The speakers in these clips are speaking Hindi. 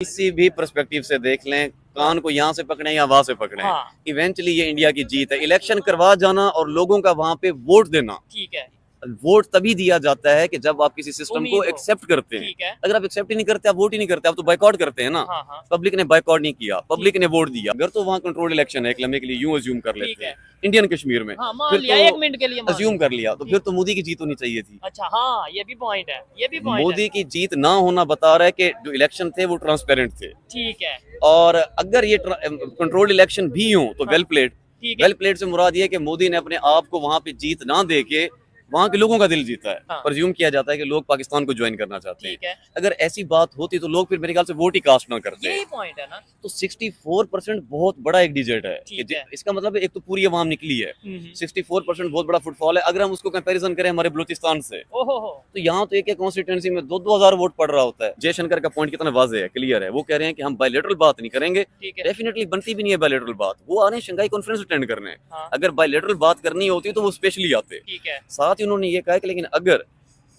किसी भी पर्सपेक्टिव से देख लें, कान को यहाँ से पकड़े या वहां से पकड़े, हाँ। इवेंचुअली ये इंडिया की जीत है। इलेक्शन करवा जाना और लोगों का वहां पे वोट देना, ठीक है। वोट तभी दिया जाता है कि जब आप किसी सिस्टम को उम्मीद हो। एक्सेप्ट करते हैं। ठीक है। अगर आप एक्सेप्ट ही नहीं करते, आप वोट ही नहीं करते, आप तो बाइकआउट करते हैं ना। हाँ हाँ। पब्लिक ने बाइकआउट नहीं किया, पब्लिक ने वोट दिया। अगर तो वहाँ कंट्रोल इलेक्शन है, एक लम्हे के लिए यूं अज्यूम कर ठीक लेते है। हैं इंडियन कश्मीर में, हाँ, मान फिर लिया, तो 1 मिनट के लिए मान अज्यूम लिया। कर लिया, तो ठीक। फिर तो मोदी की जीत होनी चाहिए थी। अच्छा, हाँ, ये भी पॉइंट है, ये भी पॉइंट है। मोदी की जीत ना होना बता रहा है कि जो इलेक्शन थे वो ट्रांसपेरेंट थे। ठीक है। और अगर ये कंट्रोल्ड इलेक्शन भी हो तो हाँ। Well played. ठीक है। वेल प्लेड से मुराद ये है कि मोदी ने अपने आप को वहां पे जीत ना दे के वहां के लोगों का दिल जीता है। हाँ। प्रज्यूम किया जाता है कि लोग पाकिस्तान को ज्वाइन करना चाहते हैं। ठीक है। अगर ऐसी बात होती तो लोग फिर मेरे ख्याल से वोट ही कास्ट ना करते। यही पॉइंट है ना। तो 64% बहुत बड़ा एक डिजिट है कि ठीक है। इसका मतलब एक तो पूरी अवाम निकली है। हम्म। 64% बहुत बड़ा फुटफॉल है। अगर हम उसको कंपैरिजन करें हमारे बलूचिस्तान से, ओहो हो। तो यहाँ तो एक एक कॉन्स्टिट्यूंसी में 2-2 हजार वोट पड़ रहा होता है। जयशंकर का पॉइंट कितना वाजे है, क्लियर है। वो कह रहे हैं कि हम बायलैटरल बात नहीं करेंगे। ठीक है। डेफिनेटली बनती भी नहीं है बायलैटरल बात। वो आ रहे हैं शंघाई कॉन्फ्रेंस अटेंड करने। हाँ। अगर बायलैटरल बात करनी होती तो वो स्पेशली आते। ठीक है। साथ ही उन्होंने ये कहा है कि लेकिन अगर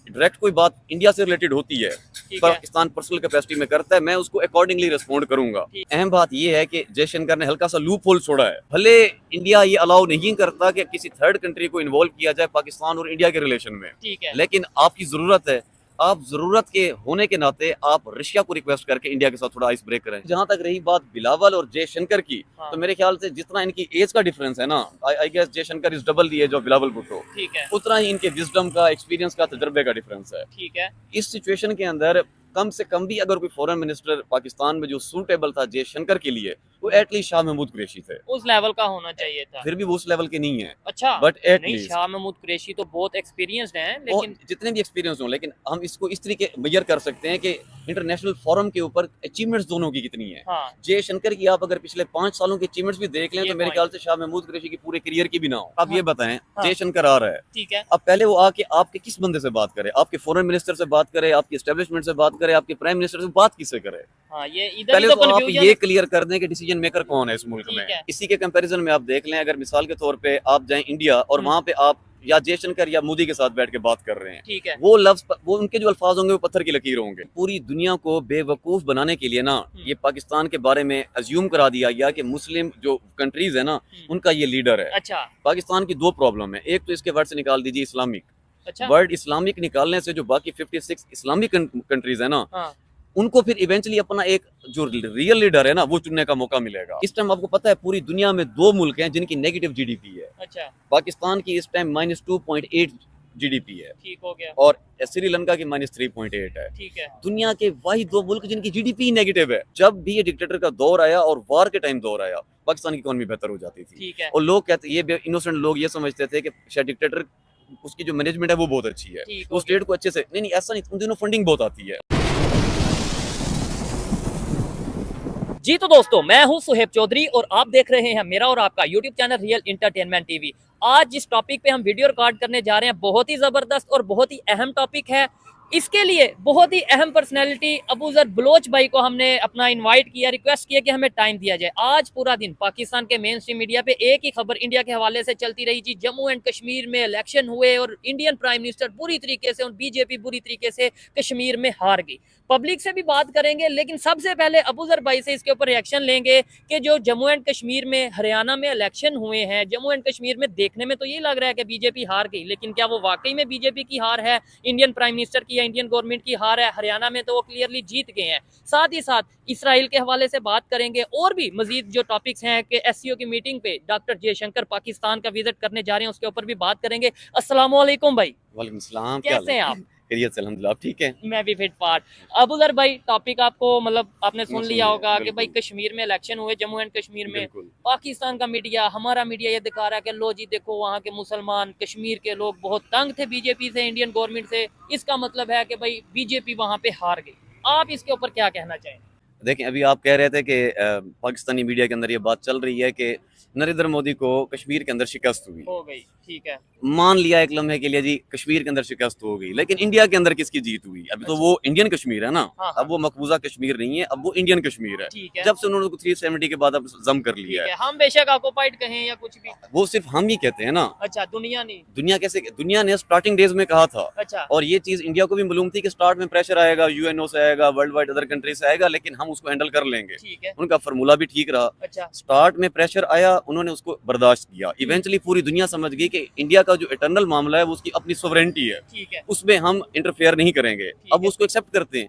डायरेक्ट कोई बात इंडिया से रिलेटेड होती है, ठीक है। पाकिस्तान पर्सनल कैपेसिटी में करता है, मैं उसको अकॉर्डिंगली रिस्पॉन्ड करूंगा। ठीक। अहम बात यह है कि जयशंकर ने हल्का सा लूप होल छोड़ा है। भले इंडिया ये अलाउ नहीं करता कि किसी थर्ड कंट्री को इन्वॉल्व किया जाए पाकिस्तान और इंडिया के रिलेशन में, ठीक है। लेकिन आपकी जरूरत है। आप जरूरत के होने के नाते आप रशिया को रिक्वेस्ट करके इंडिया के साथ थोड़ा आइस ब्रेक करें। जहां तक रही बात बिलावल और जयशंकर की, हाँ। तो मेरे ख्याल से जितना इनकी एज का डिफरेंस है ना, I guess Jaishankar is double the age of Bilawal Bhutto, ठीक है। उतना ही इनके विजडम का, एक्सपीरियंस का, तजर्बे का डिफरेंस है। ठीक है। इस सिचुएशन के अंदर कम से कम भी अगर कोई फॉरेन मिनिस्टर पाकिस्तान में जो सूटेबल था जयशंकर के लिए, वो एटलीस्ट शाह महमूद कुरैशी थे। उस लेवल का होना चाहिए था। फिर भी वो उस लेवल के नहीं है। अच्छा। बट नहीं, एटलीस्ट शाह महमूद कुरैशी तो बहुत एक्सपीरियंस्ड हैं, लेकिन जितने भी एक्सपीरियंस हो, लेकिन हम इसको इस तरीके मेजर कर सकते हैं कि इंटरनेशनल फोरम के ऊपर अचीवमेंट्स दोनों की कितनी है। हाँ। जयशंकर की आप अगर पिछले 5 सालों के अचीवमेंट्स भी देख लें ये तो मेरे point ख्याल से शाह महमूद कुरैशी की पूरे करियर की भी ना हो। आप ये बताएं, हाँ। जयशंकर आ रहा है, ठीक है। अब पहले वो आके आपके किस बंदे से बात करे? आपके फॉरेन मिनिस्टर से बात करे, आपकी एस्टेब्लिशमेंट से बात करे, आपके प्राइम मिनिस्टर से बात किससे करे? हाँ, ये इधर पहले ही तो तो आप कंफ्यूजन ये है। क्लियर कर दें कि डिसीजन मेकर कौन है इस मुल्क ठीक में। है। इसी के कंपैरिजन में आप देख लें, अगर मिसाल के तौर पे आप जाएं इंडिया और वहां पे आप या जयशंकर या मोदी के साथ बैठ के बात कर रहे हैं, ठीक है। वो लफ्ज, वो उनके जो अल्फाज होंगे वो पत्थर की लकीर होंगे। पूरी दुनिया को बेवकूफ बनाने के लिए ना, ये पाकिस्तान के बारे में अज्यूम करा दिया गया कि मुस्लिम जो कंट्रीज है ना, उनका ये लीडर है। अच्छा। पाकिस्तान की 2 प्रॉब्लम है। एक तो इसके वर्ड से निकाल दीजिए इस्लामिक। अच्छा। वर्ड इस्लामिक निकालने से जो बाकी 56 इस्लामिक कंट्रीज है ना, हाँ। उनको फिर इवेंचुअली अपना एक जो रियल लीडर है ना, वो चुनने का मौका मिलेगा। इस टाइम आपको पता है पूरी दुनिया में 2 मुल्क हैं जिनकी नेगेटिव जीडीपी है। अच्छा। पाकिस्तान की इस टाइम -2.8 जीडीपी है ठीक हो गया। और श्रीलंका की -3.8 है। ठीक है। दुनिया के वही 2 मुल्क जिनकी जीडीपी नेगेटिव है। जब भी ये डिक्टेटर का दौर आया और वार के टाइम दौर आया, पाकिस्तान की इकोनॉमी बेहतर हो जाती थी। ठीक है। और लोग कहते, ये इनोसेंट लोग ये समझते थे कि शायद डिक्टेटर, उसकी जो मैनेजमेंट है वो बहुत अच्छी है, ठीक वो हो स्टेट को अच्छे से, नहीं ऐसा नहीं, उन दिनों फंडिंग बहुत आती है। जी तो दोस्तों, मैं हूं सुहेब चौधरी और आप देख रहे हैं मेरा और आपका YouTube channel real entertainment TV. आज जिस टॉपिक पे हम वीडियो रिकॉर्ड करने जा रहे हैं, बहुत ही जबरदस्त और बहुत ही अहम टॉपिक है। इसके लिए बहुत ही अहम पर्सनैलिटी अबूजर बलोच भाई को हमने अपना इनवाइट किया, रिक्वेस्ट किया कि हमें टाइम दिया जाए। आज पूरा दिन पाकिस्तान के मेन स्ट्रीम मीडिया पे एक ही खबर इंडिया के हवाले से चलती रही जी, जम्मू एंड कश्मीर में इलेक्शन हुए और इंडियन प्राइम मिनिस्टर बुरी तरीके से और बीजेपी बुरी तरीके से कश्मीर में हार गई। पब्लिक से भी बात करेंगे, लेकिन सबसे पहले अबूजर भाई से इसके ऊपर रिएक्शन लेंगे कि जो जम्मू एंड कश्मीर में, हरियाणा में इलेक्शन हुए हैं, जम्मू एंड कश्मीर में देखने में तो ये लग रहा है कि बीजेपी हार गई, लेकिन क्या वो वाकई में बीजेपी की हार है, इंडियन प्राइम मिनिस्टर की या इंडियन गवर्नमेंट की हार है? हरियाणा में तो वो क्लियरली जीत गए हैं। साथ ही साथ इसराइल के हवाले से बात करेंगे और भी मजीद जो टॉपिक्स हैं कि एससीओ की मीटिंग पे डॉक्टर जयशंकर पाकिस्तान का विजिट करने जा रहे हैं, उसके ऊपर भी बात करेंगे। अस्सलाम वालेकुम भाई। वालेकुम सलाम, कैसे हैं आप? खैरियत से अल्हम्दुलिल्लाह, आप ठीक है? मैं भी फिट फाट। अबूजर भाई, टॉपिक आपको मतलब आपने सुन लिया होगा कि भाई बिल्कुल। कश्मीर में इलेक्शन हुए, जम्मू एंड कश्मीर में। बिल्कुल। पाकिस्तान का मीडिया, हमारा मीडिया ये दिखा रहा है कि लो जी देखो, वहाँ के मुसलमान, कश्मीर के लोग बहुत तंग थे बीजेपी से, इंडियन गवर्नमेंट से। इसका मतलब है कि भाई बीजेपी वहाँ पे हार गई। आप इसके ऊपर क्या कहना चाहेंगे? देखें, अभी आप कह रहे थे कि पाकिस्तानी मीडिया के अंदर ये बात चल रही है कि नरेंद्र मोदी को कश्मीर के अंदर शिकस्त हुई, हो गई, ठीक है। मान लिया एक लम्हे के लिए जी कश्मीर के अंदर शिकस्त हो गई, लेकिन इंडिया के अंदर किसकी जीत हुई? अभी तो वो इंडियन कश्मीर है ना। हाँ, अब वो मकबूजा कश्मीर नहीं है, अब वो इंडियन कश्मीर है। ठीक है, जब से उन्होंने 370 के बाद अब जम कर ठीक लिया है। है। हम बेशक ऑक्युपाइड कहें या कुछ भी, वो सिर्फ हम ही कहते हैं ना, अच्छा दुनिया नहीं, दुनिया कैसे? दुनिया ने स्टार्टिंग डेज में कहा था, अच्छा और ये चीज इंडिया को भी मालूम थी कि स्टार्ट में प्रेशर आएगा, यूएनओ से आएगा, वर्ल्ड वाइड अदर कंट्री से आएगा, लेकिन हम उसको हैंडल कर लेंगे। ठीक है, उनका फार्मूला भी ठीक रहा। अच्छा स्टार्ट में प्रेशर आया, उन्होंने उसको बर्दाश्त किया। इवेंचुअली पूरी दुनिया समझ गई कि इंडिया का जो इटर्नल मामला है वो उसकी अपनी सोवरेनिटी है, ठीक है, उसमें हम इंटरफेयर नहीं करेंगे। अब है। उसको एक्सेप्ट करते हैं,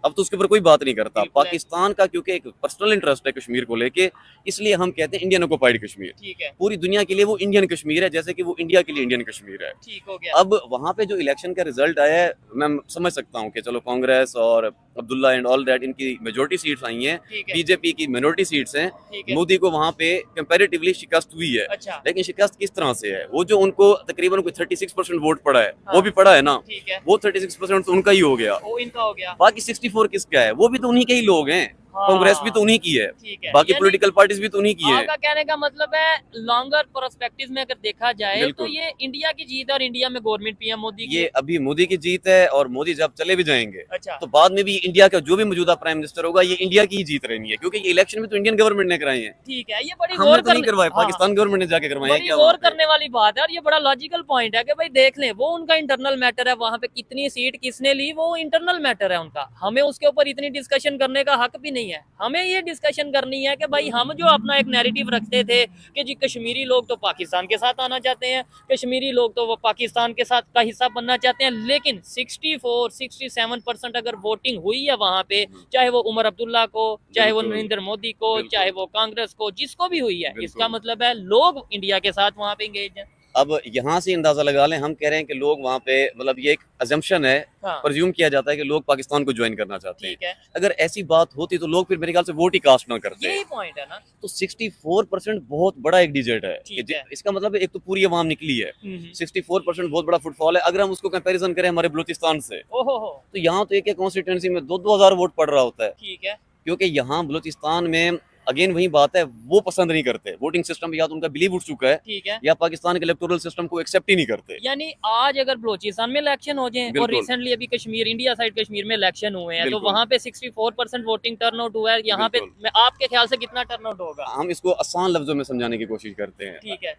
अब तो उसके ऊपर कोई बात नहीं करता। बिल्कुल है। पाकिस्तान का क्योंकि एक पर्सनल इंटरेस्ट है कश्मीर को लेके, इसलिए हम कहते हैं इंडियन ऑक्युपाइड कश्मीर। ठीक है, पूरी दुनिया के लिए वो इंडियन कश्मीर है, जैसे कि वो इंडिया के लिए इंडियन कश्मीर है। ठीक हो गया। अब वहां पे जो इलेक्शन का रिजल्ट आया है, मैं समझ सकता हूँ कि चलो कांग्रेस और अब्दुल्ला एंड ऑल दैट, इनकी मेजोरिटी सीट्स आई हैं, ठीक है, बीजेपी की मिनोरिटी सीट्स हैं। ठीक है, मोदी को वहां पे कंपैरेटिवली शिकस्त हुई है, अच्छा लेकिन शिकस्त किस तरह से है? वो जो उनको तकरीबन कोई 36% वोट पड़ा है, हाँ। वो भी पड़ा है ना, ठीक है, वो 36% तो उनका ही हो गया। वो इनका हो गया। बाकी 64 किसका है? वो भी तो उन्हीं के ही लोग हैं। हाँ, कांग्रेस भी तो उन्हीं की है, ठीक है। बाकी यानी पॉलिटिकल पार्टीज भी तो उन्हीं की है। आपका कहने का मतलब है लॉन्गर पर्सपेक्टिव में अगर देखा जाए तो बिल्कुल। ये इंडिया की जीत है और इंडिया में गवर्नमेंट पीएम मोदी की। ये अभी मोदी की जीत है, और मोदी जब चले भी जाएंगे अच्छा तो बाद में भी इंडिया का जो भी मौजूदा प्राइम मिनिस्टर होगा, ये इंडिया की ही जीत रहनी है, क्योंकि ये इलेक्शन भी तो इंडियन गवर्नमेंट ने कराए हैं। ठीक है, ये बड़ी हमने गौर तो नहीं करने करवाए, हाँ, पाकिस्तान गवर्नमेंट ने जाके करवाए हैं। बड़ी क्या गौर वहाँ पे? करने वाली बात है और ये बड़ा लॉजिकल पॉइंट है कि भाई देख लें, वो उनका इंटरनल मैटर है, वहां पे कितनी सीट किसने ली वो इंटरनल मैटर है उनका। हमें उसके ऊपर इतनी डिस्कशन करने का हक भी नहीं है। हमें ये डिस्कशन करनी है कि भाई हम जो अपना एक नैरेटिव रखते थे कि जी कश्मीरी लोग तो पाकिस्तान के साथ आना चाहते हैं, कश्मीरी लोग तो वो पाकिस्तान के साथ का हिस्सा बनना चाहते हैं, लेकिन 64-67% अगर वोटिंग हुई है वहां पे, चाहे वो उमर अब्दुल्ला को, चाहे वो बिल्कुल। नरेंद्र मोदी को, बिल्कुल। चाहे वो कांग्रेस को, जिसको भी हुई है, बिल्कुल। इसका मतलब है लोग इंडिया के साथ वहां पे इंगेज हैं। अब यहाँ से अंदाजा लगा लें, हम कह रहे हैं कि लोग वहाँ पे, मतलब ये एक अजम्पशन है, हाँ, प्रज्यूम किया जाता है कि लोग पाकिस्तान को ज्वाइन करना चाहते हैं। ठीक है, अगर ऐसी बात होती तो लोग फिर मेरे ख्याल से वोट ही कास्ट ना करते। यही पॉइंट है ना। तो 64% बहुत बड़ा एक डिजिट है ठीक कि है। इसका मतलब एक तो पूरी अवाम निकली है। हम्म। 64% बहुत बड़ा फुटफॉल है। अगर हम उसको कंपैरिजन करें हमारे बलूचिस्तान से, ओहो हो, तो यहाँ तो एक कॉन्स्टिट्यूंसी में 2-2 हजार वोट पड़ रहा होता है, ठीक है, क्योंकि यहाँ बलूचिस्तान में अगेन वही बात है, वो पसंद नहीं करते वोटिंग सिस्टम, या तो उनका बिलीव उठ चुका है, ठीक है। या पाकिस्तान के इलेक्टोरल सिस्टम को एक्सेप्ट ही नहीं करते। यानी आज अगर बलूचिस्तान में इलेक्शन हो जाए और बिल्कुल। रिसेंटली अभी कश्मीर, इंडिया साइड कश्मीर में इलेक्शन हुए हैं, तो बिल्कुल। वहाँ पे 64% वोटिंग टर्नआउट हुआ है। यहाँ पे बिल्कुल। मैं आपके ख्याल से कितना टर्नआउट होगा? हम इसको आसान लफ्जों में समझाने की कोशिश करते हैं। ठीक है,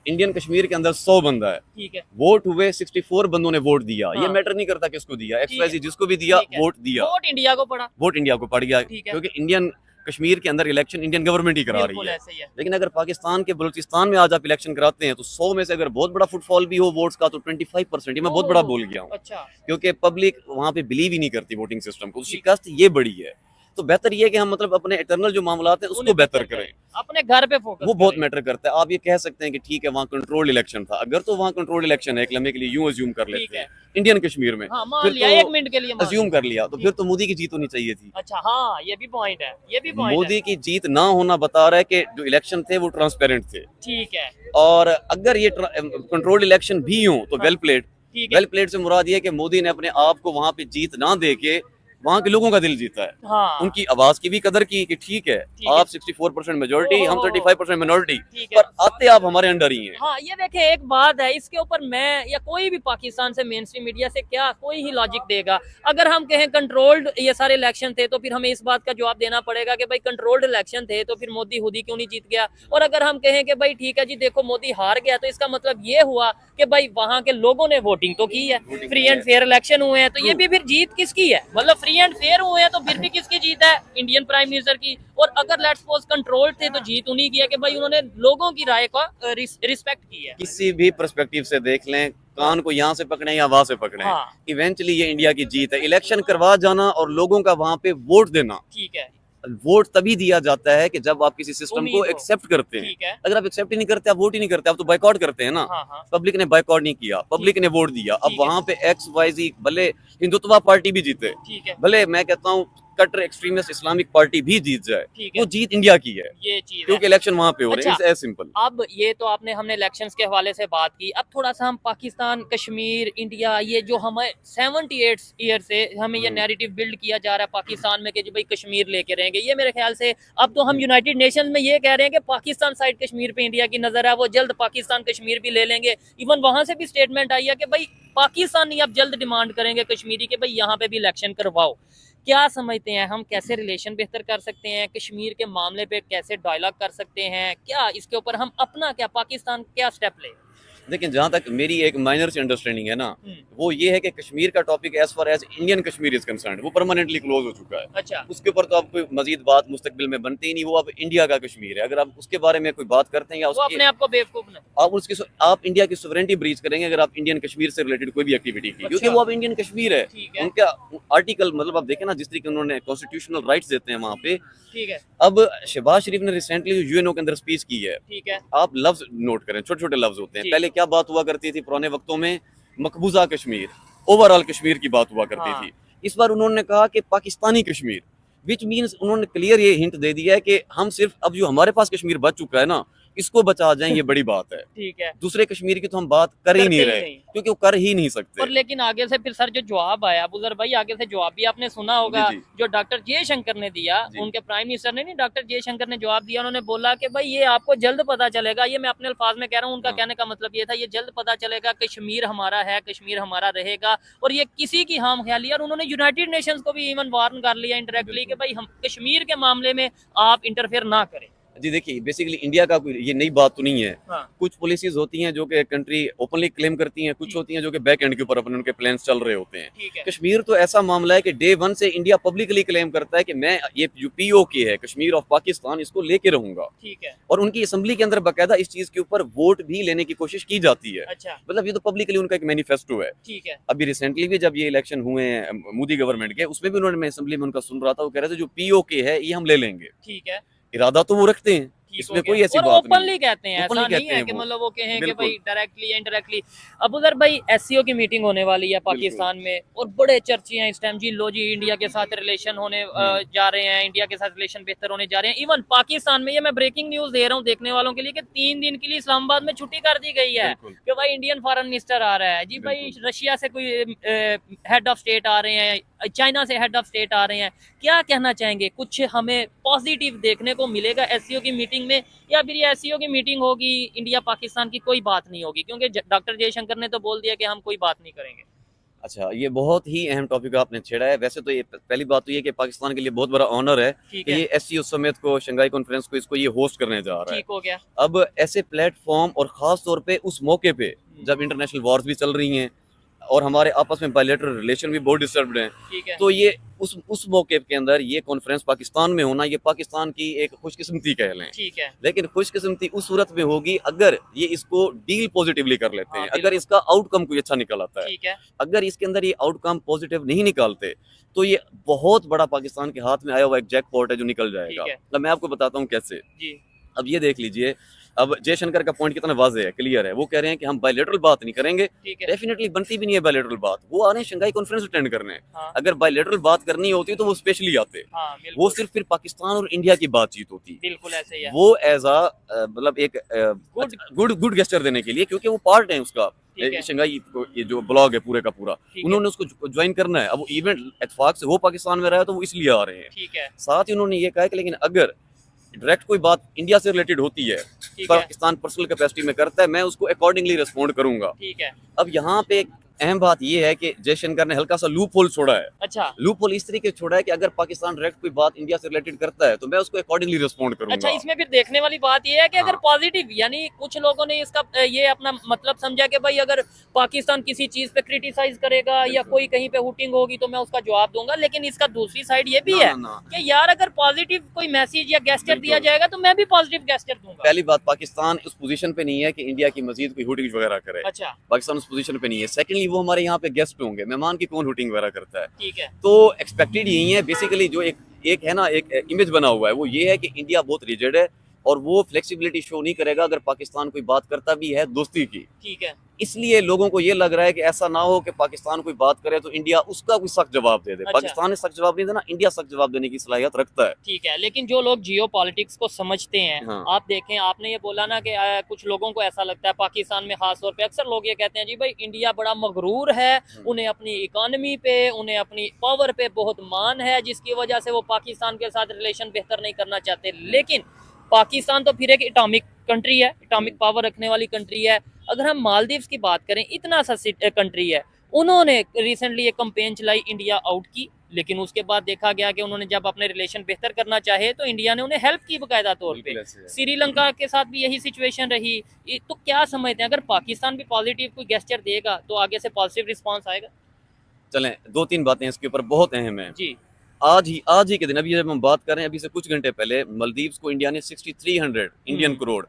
इंडियन कश्मीर के अंदर 100 बंदा है, ठीक है, वोट हुए 64 बंदों ने वोट दिया। हाँ। ये मैटर नहीं करता किसको दिया, ठीक XYZ है। जिसको भी दिया, ठीक है। वोट दिया, वोट इंडिया को पड़ा। वोट इंडिया को पड़ गया, ठीक है। क्योंकि इंडियन कश्मीर के अंदर इलेक्शन इंडियन गवर्नमेंट ही करा रही बिल्कुल है। ऐसे ही है। लेकिन अगर पाकिस्तान के बलूचिस्तान में आज आप इलेक्शन कराते हैं, तो 100 में से अगर बहुत बड़ा फुटफॉल भी हो वोट्स का, तो 25%, ये मैं बहुत बड़ा बोल गया हूँ, अच्छा, क्योंकि पब्लिक वहाँ पे बिलीव ही नहीं करती वोटिंग सिस्टम को। शिकस्त ये बड़ी है, तो बेहतर ये है कि हम मतलब अपने इंटरनल जो मामलात हैं उसको उन्हें बेहतर करें। अपने घर पे फोकस वो बहुत करें। मैटर करता है। आप ये कह सकते हैं कि ठीक है वहाँ कंट्रोल्ड इलेक्शन था, अगर तो वहाँ कंट्रोल्ड इलेक्शन है, एक लम्हे के लिए यूं अज्यूम कर ठीक लेते है। हैं इंडियन कश्मीर में, हाँ, मान फिर लिया, तो 1 मिनट के लिए मान अज्यूम लिया। कर लिया, तो फिर तो मोदी की जीत होनी चाहिए थी। अच्छा, हाँ, ये भी पॉइंट है, ये भी पॉइंट है। मोदी की जीत ना होना बता रहा है कि जो इलेक्शन थे वो ट्रांसपेरेंट थे, ठीक है, और अगर ये कंट्रोल्ड इलेक्शन भी हो तो वेल प्लेड। ठीक है, वेल प्लेड से मुराद ये है कि मोदी ने अपने आप को वहां पे जीत ना दे के वहां के लोगों का दिल जीता है, हाँ, उनकी आवाज की भी कदर की कि ठीक है ठीक है। आप 64% मेजोरिटी, हम 35% मिनोरिटी, ठीक है। पर आते आप हमारे अंडर ही हैं। हाँ, ये देखें, एक बात है, इसके ऊपर मैं या कोई भी पाकिस्तान से मेन स्ट्रीम मीडिया से क्या कोई ही लॉजिक देगा? अगर हम कहें कंट्रोल्ड ये सारे इलेक्शन थे, तो फिर हमें इस बात का जवाब देना पड़ेगा कि भाई कंट्रोल्ड इलेक्शन थे तो फिर मोदी खुद ही क्यों नहीं जीत गया? और अगर हम कहें कि भाई ठीक है जी, देखो मोदी हार गया, तो इसका मतलब ये हुआ कि भाई वहां के लोगों ने वोटिंग तो की है, फ्री एंड फेयर इलेक्शन हुए हैं, तो ये भी फिर जीत किसकी है? मतलब फ्री एंड फेयर हुए हैं तो फिर भी किसकी जीत है? इंडियन प्राइम मिनिस्टर की। और अगर लेट्स सपोज कंट्रोल थे तो जीत उन्हीं की है कि भाई उन्होंने लोगों की राय का रिस्पेक्ट की है। किसी भी पर्सपेक्टिव से देख लें, कान को यहाँ से पकड़े या वहां से पकड़े, हाँ, इवेंचुअली ये इंडिया की जीत है। इलेक्शन करवा जाना और लोगों का वहां पे वोट देना, ठीक है, वोट तभी दिया जाता है कि जब आप किसी सिस्टम उम्मीद को हो। एक्सेप्ट करते हैं। ठीक है, अगर आप एक्सेप्ट ही नहीं करते, आप वोट ही नहीं करते, आप तो बाइकआउट करते हैं ना। हाँ, हाँ, पब्लिक ने बाइकआउट नहीं किया, पब्लिक ने वोट दिया। अब ठीक है। वहां पे XYZ, भले हिंदुत्व पार्टी भी जीते, ठीक है, भले मैं कहता हूँ कट्टर एक्सट्रीमिस्ट इस्लामिक पार्टी भी जीत जाए, ठीक है, वो जीत इंडिया की है, ये चीज है। क्योंकि इलेक्शन वहां पे हो रहे हैं, अच्छा। It's simple. अब ये तो आपने हमने इलेक्शंस के हवाले से बात की, अब थोड़ा सा हम पाकिस्तान, कश्मीर, इंडिया, ये जो हमें 78 ईयर से हमें ये नैरेटिव बिल्ड किया जा रहा है पाकिस्तान में कि जो भाई कश्मीर लेके रहेंगे, ये मेरे ख्याल से अब तो हम यूनाइटेड नेशंस में ये कह रहे हैं कि पाकिस्तान साइड कश्मीर पे इंडिया की नजर है, वो जल्द पाकिस्तान कश्मीर भी ले लेंगे। इवन वहां से भी स्टेटमेंट आई है कि भाई पाकिस्तान ही अब जल्द डिमांड करेंगे कश्मीरी के भाई यहाँ पे भी इलेक्शन करवाओ। क्या समझते हैं हम, कैसे रिलेशन बेहतर कर सकते हैं, कश्मीर के मामले पे कैसे डायलॉग कर सकते हैं, क्या इसके ऊपर हम अपना क्या पाकिस्तान क्या स्टेप ले? लेकिन जहाँ तक मेरी एक माइनर सी अंडरस्टैंडिंग है ना, वो ये है कि कश्मीर का topic as far as Indian Kashmir is concern वो परमानेंटली क्लोज हो चुका है। अच्छा, उसके ऊपर तो अब कोई मजीद बात मुस्तकबिल में बनती ही नहीं, वो अब इंडिया का कश्मीर है। अगर आप उसके बारे में कोई बात करते हैं या वो उसकी अपने आप को बेवकूफ न, आप इंडिया की सोवरेनिटी ब्रीच करेंगे अगर आप इंडियन कशमीर से रिलेटेड कोई भी एक्टिविटी की, क्योंकि अच्छा। वो अब इंडियन कश्मीर है। ठीक है, उनका आर्टिकल मतलब आप देखें ना, जिस तरीके उन्होंने कॉन्स्टिट्यूशनल राइट्स देते हैं वहाँ पे। ठीक है, अब शहबाज शरीफ ने रिसेंटली यूएनओ के अंदर स्पीच की है, ठीक है, आप लफ्ज नोट करें, छोटे छोटे लफ्ज होते हैं। जी। पहले क्या बात हुआ करती थी पुराने वक्तों में, मकबूजा कश्मीर, ओवरऑल कश्मीर की बात हुआ करती हाँ। थी। इस बार उन्होंने कहा कि पाकिस्तानी कश्मीर, विच मीन्स उन्होंने क्लियर ये हिंट दे दिया है कि हम सिर्फ अब जो हमारे पास कश्मीर बच चुका है ना, इसको बचा जाएं, ये बड़ी बात है। ठीक है, दूसरे कश्मीर की तो हम बात कर ही नहीं करते ही रहे, नहीं। क्योंकि वो कर ही नहीं सकते। और लेकिन आगे से फिर सर जो जवाब आया अबूजर भाई, आगे से जवाब भी आपने सुना होगा, जी, जी। जो डॉक्टर जयशंकर ने दिया, जी। उनके प्राइम मिनिस्टर ने नहीं, डॉक्टर जयशंकर ने जवाब दिया। उन्होंने बोला कि भाई ये आपको जल्द पता चलेगा, ये मैं अपने अल्फाज में कह रहा हूँ, उनका हाँ। कहने का मतलब ये था, ये जल्द पता चलेगा, कश्मीर हमारा है, कश्मीर हमारा रहेगा, और ये किसी की हम ख्याली। और उन्होंने यूनाइटेड नेशंस को भी इवन वार्न कर लिया इंडायरेक्टली कि भाई हम कश्मीर के मामले में आप इंटरफेयर ना करें। जी देखिए, बेसिकली इंडिया का कोई ये नई बात तो नहीं है। हाँ। कुछ पॉलिसीज होती हैं जो कि कंट्री ओपनली क्लेम करती हैं, कुछ होती हैं जो कि बैक एंड के ऊपर अपने उनके प्लान्स चल रहे होते हैं। ठीक है, कश्मीर तो ऐसा मामला है कि डे वन से इंडिया पब्लिकली क्लेम करता है कि मैं ये जो पीओके है, कश्मीर ऑफ पाकिस्तान, इसको लेके रहूंगा। ठीक है, और उनकी असेंबली के अंदर बाकायदा इस चीज के ऊपर वोट भी लेने की कोशिश की जाती है। अच्छा, मतलब ये तो पब्लिकली उनका एक मैनिफेस्टो है। ठीक है, अभी रिसेंटली भी जब ये इलेक्शन हुए हैं मोदी गवर्नमेंट के, उसमें भी उन्होंने, मैं असेंबली में उनका सुन रहा था, वो कह रहे थे जो पीओके है ये हम ले लेंगे। ठीक है, इरादा तो वो रखते हैं, ठीक इसमें हो कोई गया। ऐसी और बात नहीं। ओपनली कहते हैं, ऐसा Openly नहीं कहते है हैं कि वो। मतलब वो कहें कि बिल्कुल। भाई डायरेक्टली या इनडायरेक्टली। अब उधर भाई एससीओ की मीटिंग होने वाली है पाकिस्तान में, और बड़े चर्चे हैं इस टाइम, जी लो जी इंडिया के साथ रिलेशन होने जा रहे हैं, इंडिया के साथ रिलेशन बेहतर होने जा रहे हैं। इवन पाकिस्तान में, ये मैं ब्रेकिंग न्यूज दे रहा हूँ देखने वालों के लिए, कि 3 दिन के लिए इस्लामाबाद में छुट्टी कर दी गई है बिल्कुल। कि भाई इंडियन फॉरेन मिनिस्टर आ रहा है जी, भाई रशिया से कोई हेड ऑफ स्टेट आ रहे हैं, चाइना से हेड ऑफ स्टेट आ रहे हैं। क्या कहना चाहेंगे, कुछ हमें पॉजिटिव देखने को मिलेगा एससीओ की मीटिंग में, या फिर ये एससीओ की मीटिंग होगी, इंडिया पाकिस्तान की कोई बात नहीं होगी? क्योंकि डॉक्टर जयशंकर ने तो बोल दिया कि हम कोई बात नहीं करेंगे। अच्छा, ये बहुत ही अहम टॉपिक आपने छेड़ा है। वैसे तो ये पहली बात तो ये कि पाकिस्तान के लिए बहुत बड़ा ऑनर है ठीक कि है, ये एससीओ समिट को, शंघाई कॉन्फ्रेंस को, इसको ये होस्ट करने जा रहा है। ठीक हो गया। अब ऐसे प्लेटफॉर्म, और खास तौर पे उस मौके पे जब इंटरनेशनल वॉर्स भी चल रही हैं और हमारे आपस में बायलैटरल रिलेशन भी बहुत डिस्टर्ब्ड हैं, ठीक है, तो ये उस मौके के अंदर ये कॉन्फ्रेंस पाकिस्तान में होना, ये पाकिस्तान की एक खुशकिस्मती कह लें। ठीक है, लेकिन खुशकिस्मती उस सूरत में होगी अगर ये इसको डील पॉजिटिवली कर लेते हाँ, हैं, बिल्कुल। अगर इसका आउटकम कोई अच्छा निकल आता है। ठीक है, अगर इसके अंदर ये आउटकम पॉजिटिव नहीं निकालते, तो ये बहुत बड़ा पाकिस्तान के हाथ में आया हुआ एक जैकपॉट है जो निकल जाएगा। ठीक है। अब मैं आपको बताता हूँ कैसे। जी, अब ये देख लीजिए, अब जयशंकर का पॉइंट कितना वाज़ेह है, क्लियर है। वो कह रहे हैं कि हम बायलैटरल बात नहीं करेंगे, ठीक है, डेफिनेटली बनती भी नहीं है बायलैटरल बात। वो आ रहे हैं शंघाई कॉन्फ्रेंस अटेंड करने। हाँ, अगर बायलैटरल बात करनी होती तो वो स्पेशली आते, हाँ, वो बिल्कुल, सिर्फ फिर पाकिस्तान और इंडिया की बातचीत होती। बिल्कुल ऐसे ही है। वो एज अ मतलब एक गुड गेस्चर देने के लिए, क्योंकि वो पार्ट है उसका, ठीक है, शंघाई ये जो ब्लॉग है पूरे का पूरा, ठीक है, उन्होंने उसको ज्वाइन करना है। अब वो इवेंट इत्तेफाक से वो पाकिस्तान में रहा है तो वो इसलिए आ रहे हैं। ठीक है, साथ ही उन्होंने ये कहा है कि लेकिन अगर डायरेक्ट कोई बात इंडिया से रिलेटेड होती है, ठीक है, पाकिस्तान पर्सनल कैपेसिटी में करता है, मैं उसको अकॉर्डिंगली रिस्पॉन्ड करूंगा। ठीक है। अब यहाँ पे एक अहम बात ये है कि जयशंकर ने हल्का सा लूप होल छोड़ा है। अच्छा, लूप होल इस तरीके से छोड़ा है कि अगर पाकिस्तान डायरेक्ट कोई बात इंडिया से रिलेटेड करता है तो मैं उसको अकॉर्डिंगली रिस्पॉन्ड अच्छा, करूंगा। इसमें फिर देखने वाली बात ये है कि अगर हाँ। पॉजिटिव, यानी कुछ लोगों ने इसका ये अपना मतलब समझा कि भाई अगर पाकिस्तान किसी चीज पे क्रिटिसाइज करेगा या बिल्कुल। कोई कहीं पे हुटिंग होगी तो मैं उसका जवाब दूंगा, लेकिन इसका दूसरी साइड ये भी ना, है ना, ना। कि यार अगर पॉजिटिव कोई मैसेज या गेस्चर बिल्कुल। दिया जाएगा तो मैं भी पॉजिटिव गेस्चर दूंगा। पहली बात, पाकिस्तान उस पोजीशन पे नहीं है कि इंडिया की मजीद कोई हुटिंग वगैरह करे। अच्छा, पाकिस्तान उस पोजीशन पे नहीं है। सेकंडली, वो हमारे यहाँ पे गेस्ट पे होंगे, मेहमान की कौन हुटिंग वगैरह करता है। ठीक है, तो एक्सपेक्टेड यही है बेसिकली, जो एक है ना, एक इमेज बना हुआ है, वो ये है कि इंडिया बहुत रिजिड है, और वो फ्लेक्सिबिलिटी शो नहीं करेगा अगर पाकिस्तान कोई बात करता भी है दोस्ती की। ठीक है। इसलिए लोगों को ये लग रहा है कि ऐसा ना हो कि पाकिस्तान कोई बात करे तो इंडिया उसका कोई सख्त जवाब दे दे। अच्छा। पाकिस्तान ने सख्त जवाब नहीं देना, इंडिया सख्त जवाब देने की सलाहियत रखता है। ठीक है, लेकिन जो लोग जियो पॉलिटिक्स को समझते हैं, हाँ। आप देखें, आपने ये बोला ना कि कुछ लोगों को ऐसा लगता है पाकिस्तान में, खास तौर पे अक्सर लोग ये कहते हैं जी भाई इंडिया बड़ा मगरूर है, उन्हें अपनी इकोनॉमी पे, उन्हें अपनी पावर पे बहुत मान है, जिसकी वजह से वो पाकिस्तान के साथ रिलेशन बेहतर नहीं करना चाहते। लेकिन पाकिस्तान तो फिर एक एटॉमिक कंट्री है, एटॉमिक पावर रखने वाली कंट्री है। अगर हम मालदीव्स की बात करें, इतना सा कंट्री है, उन्होंने रिसेंटली एक कंपेन चलाई, इंडिया आउट की, लेकिन उसके बाद देखा गया कि उन्होंने जब अपने रिलेशन बेहतर करना चाहे तो इंडिया ने उन्हें हेल्प की बकायदा तौर पे। श्रीलंका के साथ भी यही सिचुएशन रही। तो क्या समझते हैं, अगर पाकिस्तान भी पॉजिटिव कोई गेस्चर देगा तो आगे से पॉजिटिव रिस्पांस आएगा? चलें, 2-3 बातें इसके ऊपर बहुत अहम है जी। आज ही के दिन, अभी जब हम बात कर रहे हैं, अभी से कुछ घंटे पहले मालदीव्स को इंडिया ने 6300 इंडियन करोड़,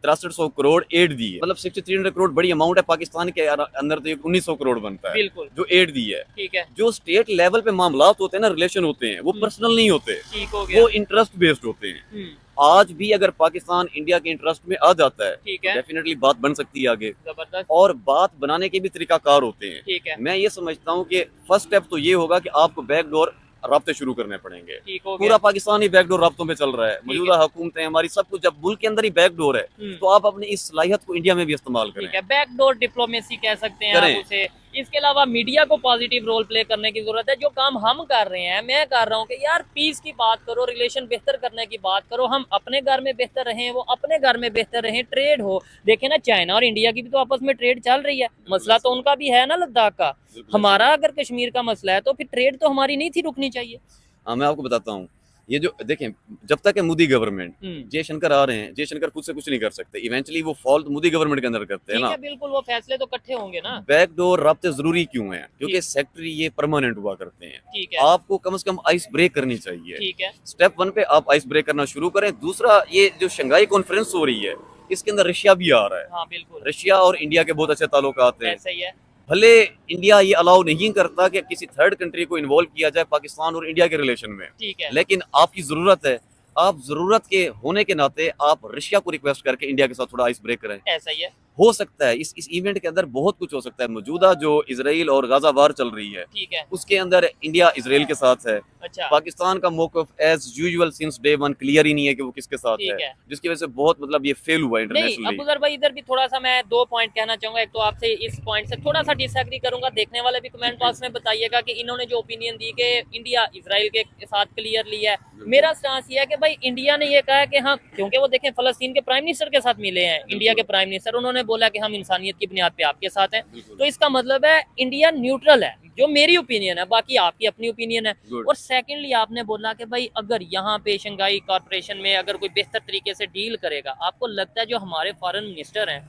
6300 करोड़ एड दी है। मतलब 6300 करोड़ बड़ी अमाउंट है। पाकिस्तान के अंदर तो 1900 करोड़ बनता है बिल्कुल, जो एड दी है। ठीक है, जो स्टेट लेवल पे मामलात होते हैं ना, रिलेशन होते हैं, वो पर्सनल नहीं होते, ठीक हो गया। वो इंटरेस्ट बेस्ड होते हैं। आज भी अगर पाकिस्तान इंडिया के इंटरेस्ट में आ जाता है ठीक तो है, डेफिनेटली बात बन सकती है आगे। जबरदस्त, और बात बनाने के भी तरीकाकार होते हैं। ठीक है, मैं ये समझता हूँ कि फर्स्ट स्टेप तो ये होगा कि आपको बैकडोर राब्ते शुरू करने पड़ेंगे। ठीक हो पूरा गया। पाकिस्तान ही बैकडोर राब्तों पे चल रहा है, मौजूदा हुकूमतें हमारी, सब कुछ जब मुल्क के अंदर ही बैकडोर है तो आप अपनी इस सलाहियत को इंडिया में भी इस्तेमाल करें। ठीक है, बैकडोर डिप्लोमेसी कह सकते हैं करें। आप उसे। इसके अलावा मीडिया को पॉजिटिव रोल प्ले करने की जरूरत है। जो काम हम कर रहे हैं, मैं कर रहा हूँ कि यार पीस की बात करो, रिलेशन बेहतर करने की बात करो, हम अपने घर में बेहतर रहें, वो अपने घर में बेहतर रहें, ट्रेड हो। देखे ना, चाइना और इंडिया की भी तो आपस में ट्रेड चल रही है, मसला तो उनका भी है ना लद्दाख का। हमारा अगर कश्मीर का मसला है तो फिर ट्रेड तो हमारी नहीं थी रुकनी चाहिए। हाँ, मैं आपको बताता हूँ, ये जो देखें, जब तक है मोदी गवर्नमेंट, जयशंकर आ रहे हैं, जयशंकर खुद से कुछ नहीं कर सकते। इवेंचुअली वो फॉल्ट मोदी गवर्नमेंट के अंदर करते हैं ठीक ना। है, बिल्कुल, वो फैसले तो इकट्ठे होंगे ना। बैकडोर राब्ते जरूरी क्यों हैं? क्योंकि ठीक। सेक्रेटरी ये परमानेंट हुआ करते हैं। ठीक है, आपको कम से कम आइस ब्रेक करनी चाहिए। ठीक है, स्टेप 1 पे आप आइस ब्रेक करना शुरू करें। दूसरा, ये जो शंघाई कॉन्फ्रेंस हो रही है, इसके अंदर रशिया भी आ रहा है। हाँ बिल्कुल, रशिया और इंडिया के बहुत अच्छे ताल्लुकात हैं। ऐसा ही है। भले इंडिया ये अलाउ नहीं करता कि किसी थर्ड कंट्री को इन्वॉल्व किया जाए पाकिस्तान और इंडिया के रिलेशन में, ठीक है, लेकिन आपकी जरूरत है। आप जरूरत के होने के नाते आप रशिया को रिक्वेस्ट करके इंडिया के साथ थोड़ा आइस ब्रेक करें। ऐसा ही है। हो सकता है इस इवेंट के अंदर बहुत कुछ हो सकता है। मौजूदा जो इजराइल और गाजा वार चल रही है, ठीक है, उसके अंदर इंडिया इजराइल के साथ है। अच्छा, पाकिस्तान का मौकफ as usual since day 1 clear ही नहीं है कि वो किसके साथ ठीक है, है। जिसकी वजह से बहुत मतलब ये फेल हुआ नहीं, इंटरनेशनली। अबूजर भाई, इधर भी थोड़ा सा मैं 2 पॉइंट कहना चाहूंगा। एक तो आपसे इस पॉइंट से थोड़ा सा डिसएग्री करूंगा। देखने वाले भी कमेंट बॉक्स में बताइएगा कि इन्होंने जो ओपिनियन दी कि इंडिया इजराइल के साथ क्लियरली है, मेरा स्टांस ये है कि भाई इंडिया ने ये कहा है कि हाँ, क्योंकि वो देखें फलस्तीन के प्राइम मिनिस्टर के साथ मिले हैं, इंडिया के प्राइम मिनिस्टर, उन्होंने बोला कि हम इंसानियत की बुनियाद पे आपके साथ हैं। तो इसका मतलब है इंडिया न्यूट्रल है, जो मेरी ओपिनियन है, बाकी आपकी अपनी ओपिनियन है। और सेकेंडली आपने बोला कि भाई अगर यहाँ पे शंघाई कॉर्पोरेशन में अगर कोई बेहतर तरीके से डील करेगा, आपको लगता है जो हमारे फॉरेन मिनिस्टर हैं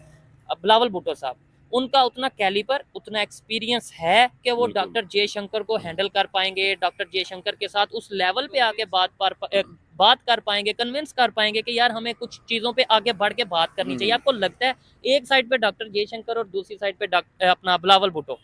बिलावल भुट्टो साहब, उनका उतना कैलिबर, उतना एक्सपीरियंस है कि वो डॉक्टर जयशंकर को हैंडल कर पाएंगे, डॉक्टर जयशंकर के साथ उस लेवल पे आके बात कर पाएंगे, कन्विंस कर पाएंगे कि यार हमें कुछ चीज़ों पे आगे बढ़ के बात करनी चाहिए? आपको लगता है एक साइड पे डॉक्टर जयशंकर और दूसरी साइड पे अपना बिलावल भुट्टो?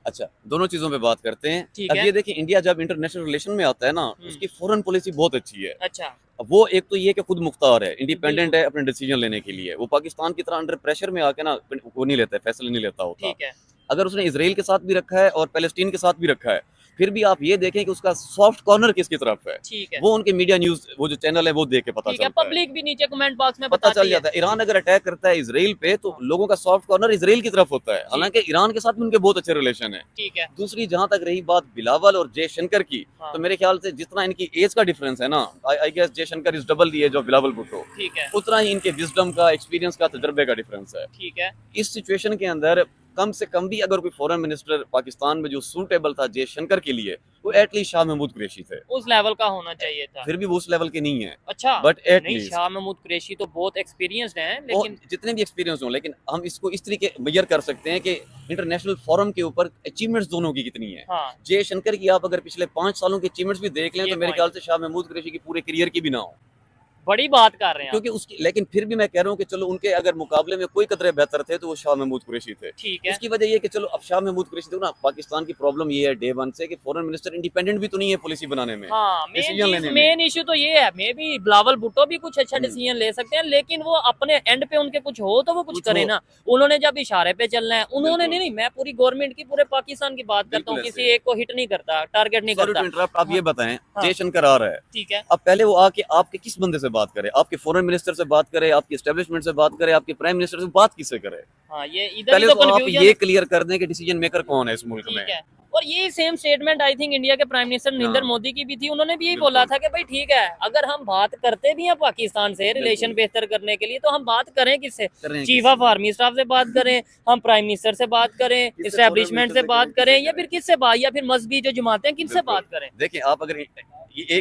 अच्छा, दोनों चीजों पे बात करते हैं। ठीक अब है। ये देखिए, इंडिया जब इंटरनेशनल रिलेशन में आता है ना, उसकी फॉरेन पॉलिसी बहुत अच्छी है। अच्छा, अब वो एक तो ये कि खुद मुख्तार है, इंडिपेंडेंट है अपने डिसीजन लेने के लिए। वो पाकिस्तान की तरह अंडर प्रेशर में आके ना वो नहीं लेता है, फैसले नहीं लेता होता। ठीक है, अगर उसने इसराइल के साथ भी रखा है और पैलेस्टीन के साथ भी रखा है, फिर भी आप ये देखें कि उसका सॉफ्ट कॉर्नर किसकी तरफ है। ठीक है, वो उनके मीडिया न्यूज, वो जो चैनल है, वो देख के पता ठीक है। चलता है, पब्लिक भी नीचे कमेंट बॉक्स में पता बताती चल है। जाता है। ईरान अगर अटैक करता है इसराइल पे तो लोगों का सॉफ्ट कॉर्नर इसराइल की तरफ होता है, हालांकि ईरान के साथ भी उनके बहुत अच्छे रिलेशन है। ठीक है, दूसरी, जहां तक रही बात बिलावल और जयशंकर की, हाँ। तो मेरे ख्याल से जितना इनकी एज का डिफरेंस है ना, I guess Jaishankar is double the age of Bilawal Bhutto, ठीक है, उतना ही इनके विजडम का, एक्सपीरियंस का, तजर्बे का डिफरेंस है। ठीक है, इस सिचुएशन के अंदर कम से कम भी अगर कोई फॉरेन मिनिस्टर पाकिस्तान में जो सूटेबल था जयशंकर के लिए, वो एटलीस्ट शाह महमूद कुरैशी थे। उस लेवल का होना चाहिए था। फिर भी वो उस लेवल के नहीं है, अच्छा, बट नहीं, एटलीस्ट शाह महमूद कुरैशी तो बहुत एक्सपीरियंस्ड हैं, लेकिन जितने भी एक्सपीरियंस हों, लेकिन हम इसको इस तरीके मेजर कर सकते हैं कि इंटरनेशनल फोरम के ऊपर अचीवमेंट्स दोनों की कितनी है। हाँ, जयशंकर की आप अगर पिछले 5 सालों के अचीवमेंट्स भी देख लें ये तो मेरे point ख्याल से शाह महमूद कुरैशी की पूरे करियर की भी ना हो। बड़ी बात कर रहे हैं आप। क्योंकि उसकी, लेकिन फिर भी मैं कह रहा हूँ कि चलो उनके अगर मुकाबले में कोई कदरे बेहतर थे तो वो शाह महमूद कुरैशी थे। ठीक है। उसकी वजह ये कि चलो अब शाह महमूद कुरैशी, देखो ना पाकिस्तान की प्रॉब्लम ये है डे वन से कि फॉरेन मिनिस्टर इंडिपेंडेंट भी तो नहीं है पॉलिसी बनाने में, हाँ, डिसीजन लेने में। मेन इशू तो ये है। मे बी बिलावल भुट्टो भी कुछ अच्छा हम्म। डिसीजन ले सकते हैं, लेकिन वो अपने एंड पे उनके कुछ हो तो वो कुछ कुछ करे हो। ना। उन्होंने जब इशारे पे चलना है, उन्होंने बिल्कुल। नहीं, मैं पूरी गवर्नमेंट की, पूरे पाकिस्तान की बात करता हूँ, बिल्कुल किसी ऐसे। एक को हिट नहीं करता, टारगेट नहीं सॉरी करता। टू इंटरप्ट, आप ये बताएं, हाँ। जयशंकर आ रहा है, ठीक है। अब पहले वो आके आपके किस बंदे से बात करे? आपके फॉरेन मिनिस्टर से बात करे, आपकी एस्टेब्लिशमेंट से बात करे, आपके प्राइम मिनिस्टर से बात किससे करे? हाँ, ये इधर पहले ही तो तो आप कंफ्यूजन ये है। क्लियर कर दें कि डिसीजन मेकर कौन है इस मुल्क में। ठीक है। और ये same statement I think India के प्राइम मिनिस्टर नरेंद्र हाँ। मोदी की भी थी। उन्होंने भी यही बिल्कुल। बोला था कि भाई ठीक है, अगर हम बात करते भी हैं पाकिस्तान से रिलेशन बिल्कुल। बेहतर करने के लिए, तो हम बात करें किससे? कर रहे हैं चीफ किससे? ऑफ आर्मी स्टाफ से बात करें, हम प्राइम मिनिस्टर से बात करें, किससे? इस्टेब्लिशमेंट फॉरेन से बात मिनिस्टर करें, से या फिर किससे बात, या फिर मजहबी जो जमातें हैं किनसे बिल्कुल। बात करें? देखिए आप अगर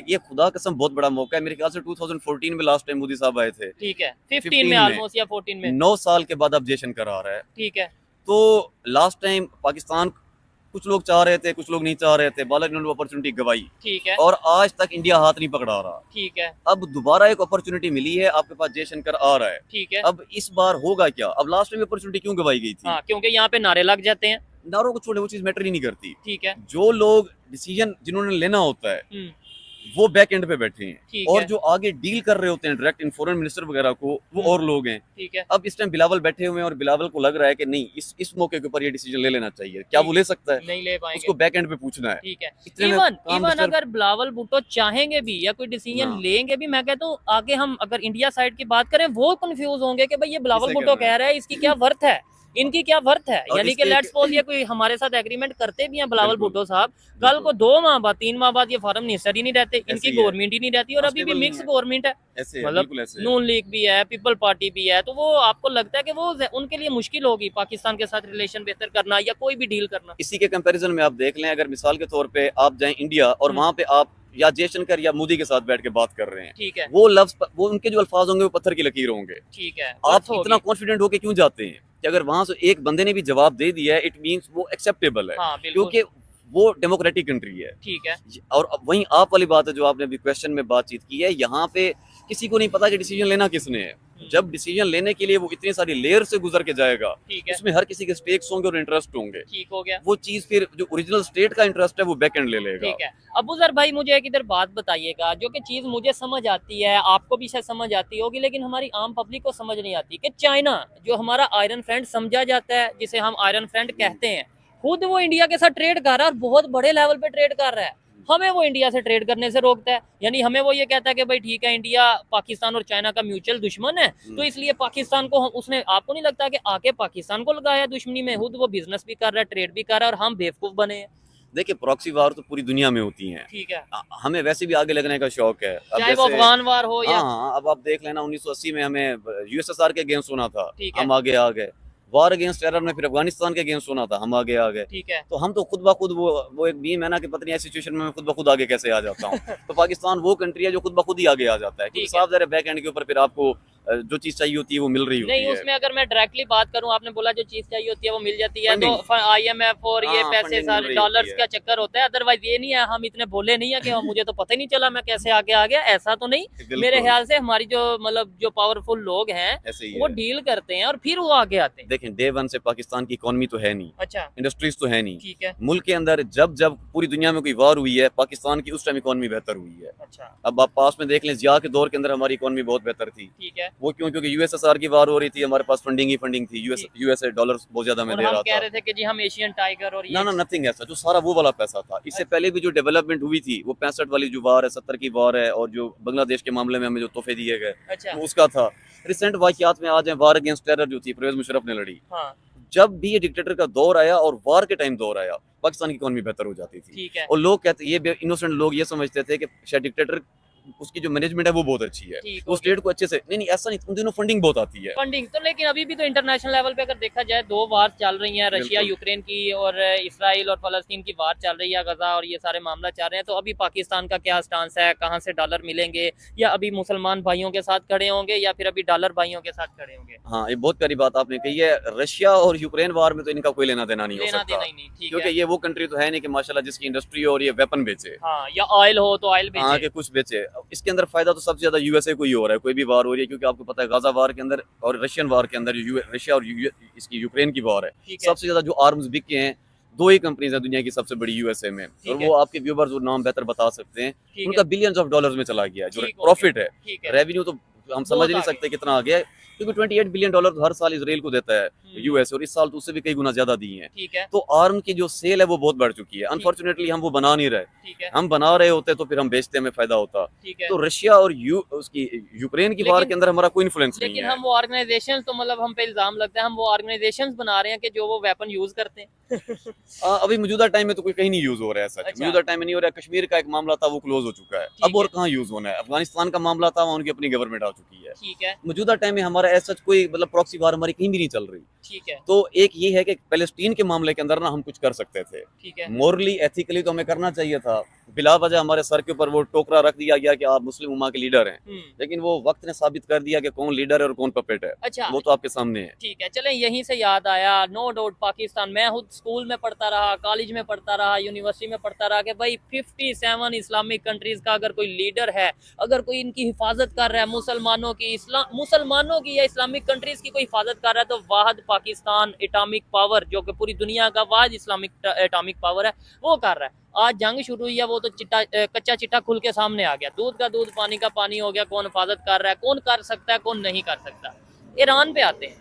ये खुदा कसम बहुत बड़ा मौका है, मेरे ख्याल से 2014 में लास्ट टाइम मोदी साहब आए थे, ठीक है, 15 में 15 में। ऑलमोस्ट या 14 में। 9 साल के बाद अब जयशंकर आ रहा है। ठीक है। तो लास्ट टाइम पाकिस्तान कुछ लोग चाह रहे थे, कुछ लोग नहीं चाह रहे थे, बाला ने अपॉर्चुनिटी गवाई ठीक है। और आज तक इंडिया हाथ नहीं पकड़ा रहा। ठीक है। अब दोबारा एक अपॉर्चुनिटी मिली है, आपके पास जयशंकर आ रहा है, ठीक है। अब इस बार होगा क्या? अब लास्ट टाइम अपॉर्चुनिटी क्यों गवाई गई थी? हाँ, क्योंकि यहाँ पे नारे लग जाते हैं। नारों को छोड़े, वो चीज मैटर ही नहीं करती। ठीक है। जो लोग डिसीजन जिन्होंने लेना होता है हम्म। वो बैक एंड पे बैठे हैं, ठीक और है। जो आगे डील कर रहे होते हैं डायरेक्ट इन फॉरेन मिनिस्टर वगैरह को, वो और लोग हैं। ठीक है। अब इस टाइम बिलावल बैठे हुए हैं और बिलावल को लग रहा है कि नहीं, इस मौके के ऊपर ये डिसीजन ले लेना चाहिए। क्या वो ले सकता है? नहीं ले पाएंगे। उसको बैक एंड पे पूछना है। ठीक है। इतने में इवन काम इवन डिस्टर्ब- अगर बिलावल भुट्टो चाहेंगे भी या कोई डिसीजन हाँ। लेंगे भी, मैं कहता हूँ आगे हम अगर इंडिया साइड की बात करें, वो कंफ्यूज होंगे कि भाई ये बिलावल किसे भुट्टो करना कह है? रहा है, इसकी क्या वर्थ है, इनकी क्या वर्थ है। और यानी कि इसके लेट्स सपोज ये कोई हमारे साथ एग्रीमेंट करते भी हैं बिलावल बिल्कुल। भुट्टो साहब, कल को 2 माह बाद 3 माह बाद ये फॉरेन मिनिस्टर ही नहीं रहते, इनकी ही है। गवर्नमेंट ही नहीं रहती, और अभी भी Stable मिक्स नहीं है। गवर्नमेंट है। ऐसे है, मतलब बिल्कुल ऐसे है। नून लीग भी है, पीपल पार्टी भी है, तो वो आपको लगता है कि वो उनके लिए मुश्किल होगी पाकिस्तान के साथ रिलेशन बेहतर करना या कोई भी डील करना? इसी के कंपैरिजन में आप देख लें, अगर मिसाल के तौर पे आप जाएं इंडिया और वहां पे आप या जयशंकर या मोदी के साथ बैठ के बात कर रहे हैं, ठीक है। वो लफ्ज, वो उनके जो अल्फाज होंगे वो पत्थर की लकीर होंगे। ठीक है। आप वर्थ इतना होगी। कॉन्फिडेंट होके क्यों जाते हैं कि अगर वहां से एक बंदे ने भी जवाब दे दिया है, इट मींस वो एक्सेप्टेबल है, हाँ, बिल्कुल। क्योंकि वो डेमोक्रेटिक कंट्री है। ठीक है। और अब वहीं आप वाली बात है जो आपने अभी क्वेश्चन में बातचीत की है, यहाँ पे किसी को नहीं पता कि डिसीजन लेना किसने है। जब डिसीजन लेने के लिए वो इतनी सारी लेयर से गुजर के जाएगा, ठीक है। उसमें हर किसी के स्टेक्स होंगे और इंटरेस्ट होंगे, ठीक हो गया। वो चीज फिर जो ओरिजिनल स्टेट का इंटरेस्ट है वो बैक एंड ले लेगा। ठीक है। अबूजर भाई, मुझे एक इधर बात बताइएगा, जो कि चीज मुझे समझ आती है, आपको भी शायद समझ आती होगी, लेकिन हमारी आम पब्लिक को समझ नहीं आती कि चाइना जो हमारा आयरन फ्रेंड समझा जाता है, जिसे हम आयरन फ्रेंड कहते हैं, खुद वो इंडिया के साथ ट्रेड कर रहा है और बहुत बड़े लेवल पे ट्रेड कर रहा है। हमें वो इंडिया से ट्रेड करने से रोकता है, यानी हमें वो ये कहता है कि भाई ठीक है, इंडिया पाकिस्तान और चाइना का म्यूचुअल दुश्मन है, तो इसलिए पाकिस्तान को उसने, आपको नहीं लगता कि आके पाकिस्तान को लगाया दुश्मनी में? खुद वो बिजनेस भी कर रहा है, ट्रेड भी कर रहा है, और हम बेवकूफ बने हैं। देखिए प्रॉक्सी वार तो पूरी दुनिया में होती हैं। ठीक है। हमें वैसे भी आगे लगने का शौक है। अब चाहे वो जैसे- अफगान वार हो या हाँ, अब आप देख लेना 1980 में हमें यूएसएसआर के अगेंस्ट होना था, ठीक है। हम आगे आ गए। वार अगेंस्ट टेरर में फिर अफगानिस्तान के अगेंस्ट होना था, हम आगे आ गए। ठीक है। तो हम तो खुद ब खुद वो एक बीम है ना कि पता नहीं ऐसी सिचुएशन में मैं खुद ब खुद आगे कैसे आ जाता हूँ। तो पाकिस्तान वो कंट्री है जो खुद ब खुद ही आगे आ जाता है, क्योंकि ठीक है। साफ ज़ाहिर है बैक एंड के ऊपर फिर आपको जो चीज चाहिए होती है वो मिल रही होती नहीं, है। उसमें अगर मैं डायरेक्टली बात करूं, आपने बोला जो चीज चाहिए होती है वो मिल जाती है, Funding। तो IMF और ये हाँ, पैसे funding सारे मिल रही डॉलर्स होती का चक्कर होता है। अदरवाइज ये नहीं है, हम इतने बोले नहीं है कि मुझे तो पता ही नहीं चला मैं कैसे आगे आ गया, ऐसा तो नहीं। बिल्कुल, मेरे ख्याल से हमारी जो मतलब जो पावरफुल लोग हैं ऐसे ही वो है। डील करते हैं और फिर वो आगे आते हैं। देखें डे वन से पाकिस्तान की इकोनॉमी तो है नहीं, अच्छा, इंडस्ट्रीज तो है नहीं। ठीक है। मुल्क के अंदर जब जब पूरी दुनिया में कोई वार हुई है, पाकिस्तान की उस टाइम इकोनॉमी बेहतर हुई है। अच्छा, अब आप पास में देख लें, जिया के दौर के अंदर हमारी इकोनॉमी बहुत बेहतर थी। ठीक है। वो क्यों? क्योंकि यूएसएसआर की वार हो रही थी, हमारे पास फंडिंग ही फंडिंग थी। यूएसए डॉलर बहुत ज्यादा में और दे हम रहा कह था। रहे थे कि जी हम एशियन टाइगर और ना ये ना, नथिंग ऐसा, जो सारा वो वाला पैसा था। इससे पहले भी जो डेवलपमेंट हुई थी वो 65 वाली जो वार है, 70 की वार है, और जो बांग्लादेश के मामले में हमें जो तोहफे दिए गए अच्छा, वो उसका था। रिसेंट वाकयात में आ जाए, वार अगेंस्ट टेरर जो थी परवेज मुशर्रफ ने लड़ी, हाँ, जब भी ये डिक्टेटर का दौर आया और वार के टाइम दौर आया, पाकिस्तान की इकोनॉमी बेहतर हो जाती थी। ठीक है। और लोग कहते, ये इनोसेंट लोग ये समझते थे कि शायद डिक्टेटर उसकी जो मैनेजमेंट है वो बहुत अच्छी है, ठीक वो हो स्टेट को अच्छे से, नहीं नहीं ऐसा नहीं, उन दिनों फंडिंग बहुत आती है। फंडिंग तो, लेकिन अभी भी तो इंटरनेशनल लेवल पे अगर देखा जाए 2 वार चल रही हैं, रशिया बिल्कुल। यूक्रेन की और इसराइल और फलस्तीन की वार चल रही है, गजा और ये सारे मामला चल रहे हैं। तो अभी पाकिस्तान का क्या स्टांस है, कहाँ से डॉलर मिलेंगे, या अभी मुसलमान भाइयों के साथ खड़े होंगे या फिर अभी डॉलर भाइयों के साथ खड़े होंगे? हाँ, ये बहुत प्यारी बात आपने कही है। रशिया और यूक्रेन वार में तो इनका कोई लेना देना नहीं हो लेना सकता, देना ही नहीं, ठीक क्योंकि है। ये वो कंट्री तो है नहीं कि माशाल्लाह जिसकी इंडस्ट्री और ये वेपन बेचे, हाँ, या ऑयल हो तो ऑयल हाँ बेचे। कि कुछ बेचे। इसके अंदर फायदा तो सबसे ज्यादा यूएसए को ही हो रहा है, कोई भी वार हो रही है, क्योंकि आपको पता है गाजा वार के अंदर और रशियन वार के अंदर रशिया और इसकी यूक्रेन की वार है, ठीक है सबसे ज्यादा जो आर्म्स बिके हैं दो ही कंपनीज है दुनिया की सबसे बड़ी यूएसए में, और है। वो आपके व्यूवर्स और नाम बेहतर बता सकते हैं, ठीक उनका है बिलियंस ऑफ डॉलर्स में चला गया है, जो ठीक हो प्रॉफिट है, ठीक है रेवेन्यू तो हम समझ बहुत ही नहीं आगे। सकते कितना आ गया है, क्योंकि 28 बिलियन डॉलर तो हर साल इसराइल को देता है यूएस, और इस साल तो उससे भी कई गुना ज्यादा दिए हैं। ठीक है तो आर्म की जो सेल है वो बहुत बढ़ चुकी है, अनफॉर्चुनेटली हम वो बना नहीं रहे, ठीक है हम बना रहे होते तो फिर हम बेचते हमें फायदा होता। ठीक है। तो रशिया और उसकी यूक्रेन की वार लेकिन- के अंदर हमारा कोई इन्फ्लुएंस नहीं लेकिन है। हम वो ऑर्गेनाइजेशंस तो मतलब हम पे इल्जाम लगता है हम वो ऑर्गेनाइजेशंस बना रहे हैं कि जो वो वेपन यूज करते हैं। अभी मौजूदा टाइम में तो कोई कहीं नहीं यूज हो रहा है सच, अच्छा। मौजूदा टाइम में नहीं हो रहा है। कश्मीर का एक मामला था वो क्लोज हो चुका है, ठीक अब और है। कहाँ यूज होना है। अफगानिस्तान का मामला था, वहाँ उनकी अपनी गवर्नमेंट आ चुकी है। ठीक है मौजूदा टाइम में हमारा ऐसा कोई मतलब प्रॉक्सी वार हमारी कहीं भी नहीं चल रही। ठीक है तो एक ये है कि पैलेस्टीन के मामले के अंदर ना हम कुछ कर सकते थे, ठीक है मोरली एथिकली तो हमें करना चाहिए था। बिला वजह हमारे सर के ऊपर वो टोकरा रख दिया गया कि आप मुस्लिम उम्मा के लीडर हैं, लेकिन वो वक्त ने साबित कर दिया कि कौन लीडर है और कौन पपेट है, अच्छा वो तो आपके सामने है। ठीक है। चलें यहीं से याद आया, नो डाउट पाकिस्तान, मैं खुद स्कूल में पढ़ता रहा, कॉलेज में पढ़ता रहा, यूनिवर्सिटी में पढ़ता रहा कि भाई 57 इस्लामिक कंट्रीज का अगर कोई लीडर है, अगर कोई इनकी हिफाजत कर रहा है, मुसलमानों की या इस्लामिक कंट्रीज की कोई हिफाजत कर रहा है, तो वाहिद पाकिस्तान एटॉमिक पावर जो कि पूरी दुनिया का वाहिद इस्लामिक एटॉमिक पावर है वो कर रहा है। आज जंग शुरू हुई है वो तो कच्चा चिट्टा खुल के सामने आ गया, दूध का दूध पानी का पानी हो गया, कौन हिफाजत कर रहा है, कौन कर सकता है, कौन नहीं कर सकता। ईरान पे आते हैं,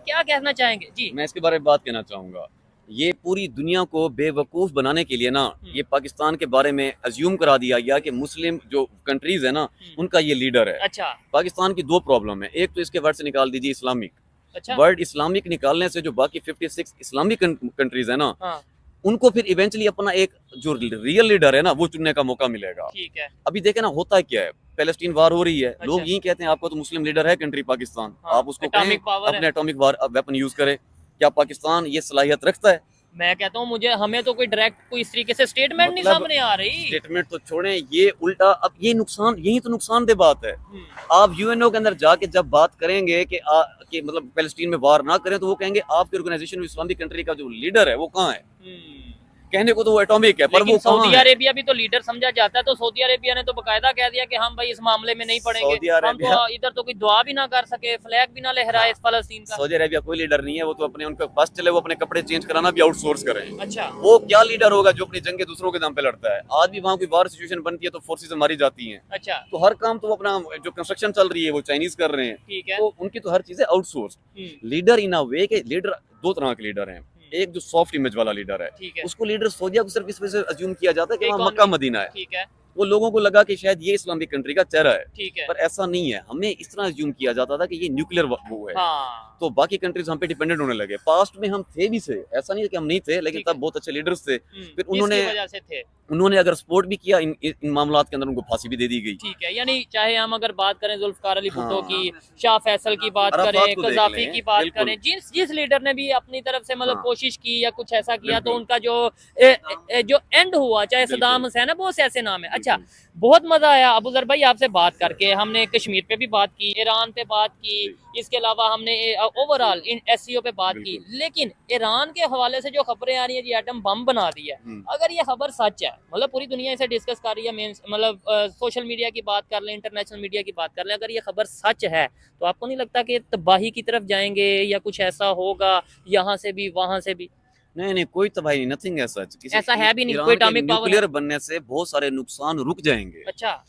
क्या कहना चाहेंगे जी? मैं इसके बारे में बात कहना चाहूंगा, ये पूरी दुनिया को बेवकूफ बनाने के लिए ना ये पाकिस्तान के बारे में अज्यूम करा दिया गया कि मुस्लिम जो कंट्रीज है ना उनका ये लीडर है। अच्छा पाकिस्तान की दो प्रॉब्लम है, एक तो इसके वर्ड से निकाल दीजिए इस्लामिक, अच्छा वर्ड इस्लामिक निकालने से जो बाकी 56 इस्लामिक कंट्रीज है ना हाँ उनको फिर इवेंचुअली अपना एक जो रियल लीडर है ना वो चुनने का मौका मिलेगा। ठीक है अभी देखे ना होता क्या है, पैलेस्टीन वार हो रही है, अच्छा। लोग यही कहते हैं आपको तो मुस्लिम लीडर है कंट्री पाकिस्तान, हाँ, आप उसको कहें एटॉमिक पावर अपने एटॉमिक वार वेपन यूज करे। क्या पाकिस्तान ये सलाहियत रखता है? मैं कहता हूँ मुझे हमें तो कोई डायरेक्ट कोई इस तरीके से स्टेटमेंट नहीं मतलब सामने आ रही। स्टेटमेंट तो छोड़ें, ये उल्टा अब ये नुकसान, यही तो नुकसानदेह बात है। आप यूएनओ के अंदर जाके जब बात करेंगे कि मतलब पैलेस्टीन में वार ना करें, तो वो कहेंगे आपकी ऑर्गेनाइजेशन इस्लामिक कंट्री का जो लीडर है वो कहाँ है? कहने को तो वो एटॉमिक है, पर लेकिन वो सऊदी कहाँ है? अरेबिया भी तो लीडर समझा जाता है, तो सऊदी अरेबिया ने तो बकायदा कह दिया कि हम भाई इस मामले में नहीं पड़ेंगे, सऊदी हम अरेबिया- तो इधर तो कोई दुआ भी ना कर सके, फ्लैग भी ना लहराए इस फलस्तीन का। सऊदी अरेबिया कोई लीडर नहीं है, वो तो अपने उनके पास चले, वो अपने कपड़े चेंज कराना भी आउटसोर्स करें। अच्छा वो क्या लीडर होगा जो अपनी जंगे दूसरों के नाम पे लड़ता है? आज भी वहाँ कोई वार सिचुएशन बनती है तो फोर्सेस मारी जाती हैं, अच्छा तो हर काम तो वो अपना जो कंस्ट्रक्शन चल रही है वो चाइनीज कर रहे हैं, ठीक है तो उनकी तो हर चीजें आउटसोर्स। लीडर इन अ वे के लीडर दो तरह के लीडर हैं, एक जो सॉफ्ट इमेज वाला लीडर है, ठीक है उसको लीडर सऊदीया को सिर्फ इस वजह से अज्यूम किया जाता है कि एक वहाँ और मक्का भी- मदीना है, ठीक है वो लोगों को लगा कि शायद ये इस्लामिक कंट्री का चेहरा है, ठीक है पर ऐसा नहीं है। हमें इस तरह अज्यूम किया जाता था कि ये न्यूक्लियर वो है, हाँ तो बाकी कंट्रीज हम पे डिपेंडेंट होने लगे। पास्ट में हम थे भी से, ऐसा नहीं है कि हम नहीं थे, लेकिन ठीक है। तब बहुत अच्छे लीडर्स थे। फिर इसकी उन्होंने वजह से थे। उन्होंने अगर सपोर्ट भी किया इन मामलात के अंदर, उनको फांसी भी दे दी गई। ठीक है, यानी चाहे हम अगर बात करें जुल्फकार अली भुट्टो हाँ। की, शाह फैसल की बात अराफात करें, को देख कजाफी लें, की बात बिल्कुल। करें, जिस लीडर ने भी अपनी तरफ से मतलब हाँ। कोशिश की या कुछ ऐसा किया, तो बिल्कुल। उनका जो एंड हुआ, चाहे बिल्कुल। सदाम हुसैन है, बहुत से ऐसे नाम है। अच्छा, बिल्कुल। बहुत मजा आया अबू जर भाई आपसे बात करके। हमने कश्मीर पे भी बात की, ईरान पे बात की, इसके अलावा हमने ओवरऑल SCO पे बात की, लेकिन ईरान के हवाले से जो खबरें आ रही है, एटम बम बना दिया, अगर ये खबर सच है, मतलब पूरी दुनिया इसे डिस्कस कर रही है, मतलब सोशल मीडिया की बात कर लें, इंटरनेशनल मीडिया की बात कर लें, अगर ये खबर सच है तो आपको नहीं लगता कि तबाही की तरफ जाएंगे या कुछ ऐसा होगा, यहाँ से भी वहां से भी? नहीं, कोई तबाही नहीं, नथिंग है सच। ऐसा है भी नहीं, कोई एटॉमिक पावर न्यूक्लियर बनने से बहुत सारे नुकसान रुक जाएंगे। अच्छा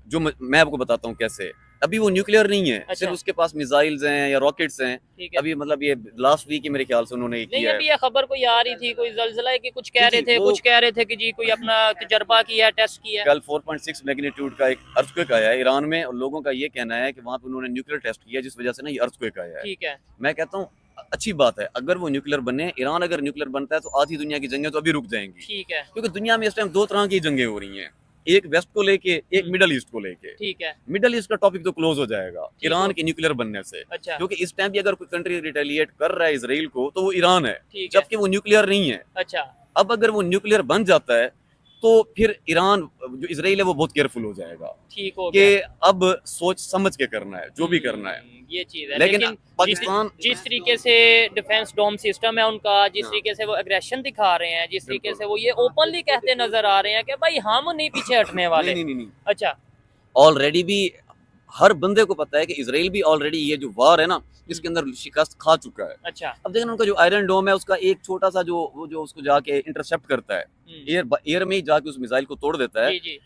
जो मैं आपको बताता हूँ कैसे। अभी वो न्यूक्लियर नहीं है, अच्छा। सिर्फ उसके पास मिसाइल्स हैं या रॉकेट्स हैं। ठीक है। अभी मतलब ये लास्ट वीक ही मेरे ख्याल से उन्होंने नहीं, किया अभी है। ये खबर कोई आ रही थी, कोई जलजला की कुछ कह जी, रहे थे, वो- कुछ कह रहे थे कि जी कोई अपना तजर्बा किया है, टेस्ट किया है। कल 4.6 मैग्नीट्यूड का एक अर्थक्वेक आया है ईरान में, और लोगों का ये कहना है कि वहाँ पे उन्होंने न्यूक्लियर टेस्ट किया, जिस वजह से ना ये अर्थक्वेक आया है। ठीक है मैं कहता हूँ अच्छी बात है, अगर वो न्यूक्लियर बने, ईरान अगर न्यूक्लियर बनता है तो आधी दुनिया की जंगें तो अभी रुक जाएंगी, ठीक है क्योंकि दुनिया में इस टाइम दो तरह की जंगें हो रही हैं, एक वेस्ट को लेके, एक मिडल ईस्ट को लेके। ठीक है मिडल ईस्ट का टॉपिक तो क्लोज हो जाएगा ईरान के न्यूक्लियर बनने से, अच्छा क्योंकि इस टाइम भी अगर कोई कंट्री रिटेलिएट कर रहा है इसराइल को तो वो ईरान है, ठीक है जबकि वो न्यूक्लियर नहीं है। अच्छा अब अगर वो न्यूक्लियर बन जाता है तो फिर ईरान जो इसराइल है वो बहुत केयरफुल हो जाएगा ठीक हो कि गया। अब सोच समझ के करना है जो भी करना है। ये चीज है, लेकिन लेकिन पाकिस्तान जिस तरीके से डिफेंस डोम सिस्टम है उनका, जिस हाँ। तरीके से वो एग्रेशन दिखा रहे हैं, जिस तरीके बिल्कुल। से वो ये ओपनली कहते नजर आ रहे हैं कि भाई हम नहीं पीछे हटने वाले। नहीं नहीं नहीं नहीं। अच्छा ऑलरेडी भी हर बंदे को पता है कि इसराइल भी ऑलरेडी ये जो वार है ना इसके अंदर शिकस्त खा चुका है। अच्छा। अब देखना उनका जो आयरन डोम है उसका एक छोटा सा जो उसको जाके इंटरसेप्ट करता है, एयर में ही जाके उस मिसाइल को तोड़ देता है। जी।